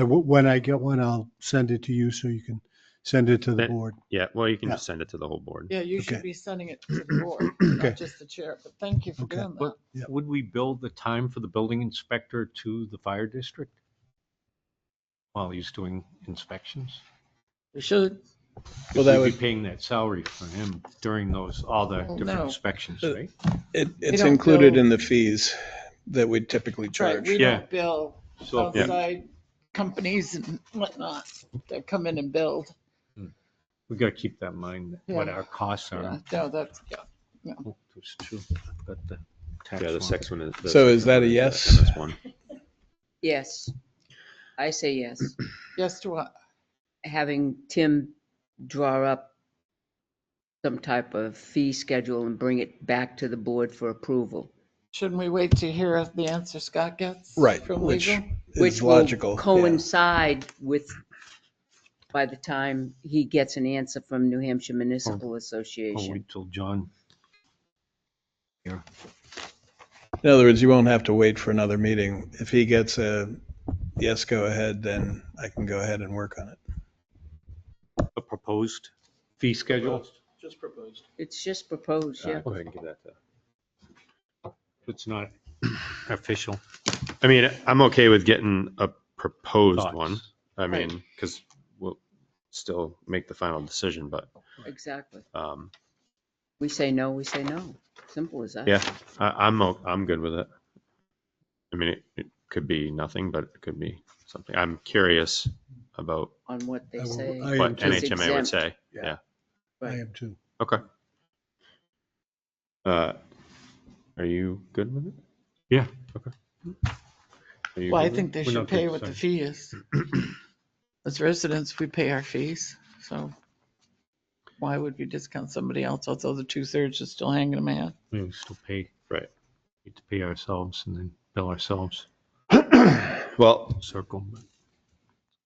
when I get one, I'll send it to you so you can send it to the That- board. Yeah, well, you can Yeah. just send it to the whole board. Yeah, you should Okay. be sending it to the board, Okay. not just the chair, but thank you for Okay. doing that. What, Yep. would we bill the time for the building inspector to the fire district while he's doing inspections? We should. Well, that We'd be would, paying that salary for him during all the Well, different no. inspections, Uh, right? it's don't included bill- in the fees that we typically Right, charge. we Yeah. don't bill So, Yeah. outside companies and whatnot that come in and build. we gotta keep that in mind, what Yeah. our costs Yeah, are. no, that's, yeah. Oh, that's true. But the tax Yeah, the one. sex one is. the So is second that one a the yes? MS1. Yes. I say yes. Yes to what? Having Tim draw up some type of fee schedule and bring it back to the board for approval. Shouldn't we wait to hear the answer Scott gets? Right, From which legal? Which is will logical. yeah. coincide with, by the time he gets an answer from New Hampshire Municipal Or Association. wait till John. Here. In other words, you won't have to wait for another meeting. If he gets a yes, go ahead, then I can go ahead and work on it. A proposed fee schedule? Just proposed. It's just proposed, yeah. Go ahead and give that to. It's not official. I mean, I'm okay with getting a proposed Thoughts? one. I mean, because we'll still make the final decision, but Exactly. We say no, we say no. Simple as that. Yeah, I'm good with it. I mean, it could be nothing, but it could be something. I'm curious about On what they I will- say. I am what too. It's NHMA would exempt. say. Yeah. Yeah. I Right. am too. Okay. Are you good with it? Yeah. Okay. Are you Well, I good with think they We're should not pay good, what the sorry. fee is. As residents, we pay our fees, so why would we discount somebody else, although the 2/3 is still hanging a man? We still pay, Right. need to pay ourselves and then bill ourselves. Well, Circle. But,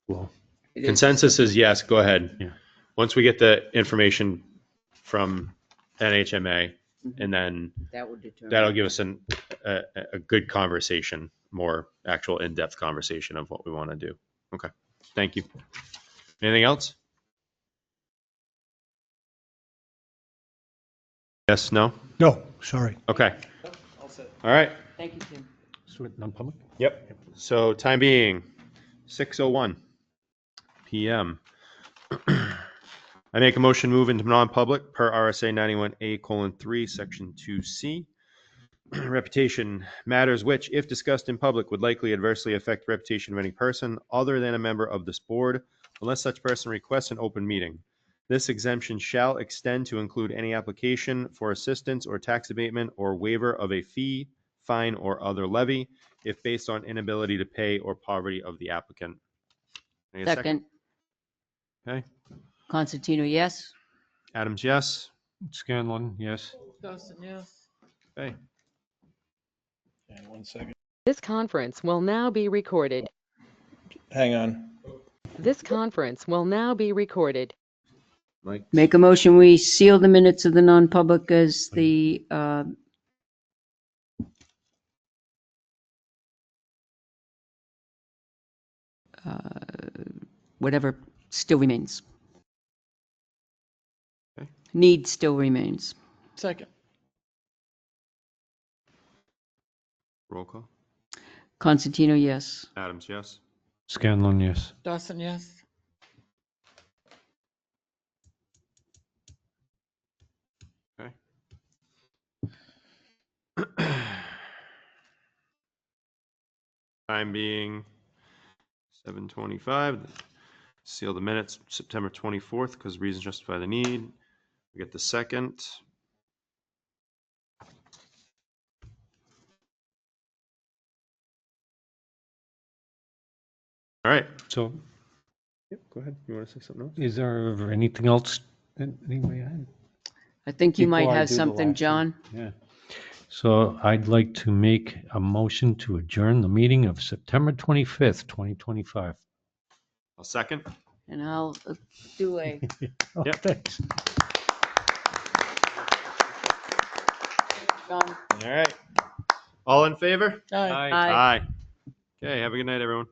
well, It is consensus is yes, go ahead. Yeah. Once we get the information from NHMA, and then That would determine. that'll give us a good conversation, more actual in-depth conversation of what we want to do. Okay, thank you. Anything else? Yes, no? No, sorry. Okay. All right. Thank you, Tim. so it non-public? Yep. So time being 6:01 PM. I make a motion to move into non-public per RSA 91A:3, section 2C. Reputation matters which, if discussed in public, would likely adversely affect the reputation of any person other than a member of this board, unless such person requests an open meeting. This exemption shall extend to include any application for assistance or tax abatement or waiver of a fee, fine, or other levy, if based on inability to pay or poverty of the applicant. Need a Second, Okay. Constantino, yes? Adams, yes. Scanlon, yes. Dawson, yes. Okay. And 1 second. This conference will now be recorded. Hang on. This conference will now be recorded. Mike. Make a motion, we seal the minutes of the non-public as the, whatever still remains. Okay. Need still remains. Second, Roll call. Constantino, yes. Adams, yes. Scanlon, yes. Dawson, yes. Okay. Time being 7:25. Seal the minutes, September 24th, because reasons justify the need. We get the second. All right. So Yep, go ahead. You want to say something else? is there anything else that anybody had? I think you might Before I have do the something, last John. one? Yeah. So I'd like to make a motion to adjourn the meeting of September 25th, 2025. I'll second. And I'll do a, Oh, Yep. thanks. John. All right. All in favor? Aye. Aye. Okay. Have a good night, everyone.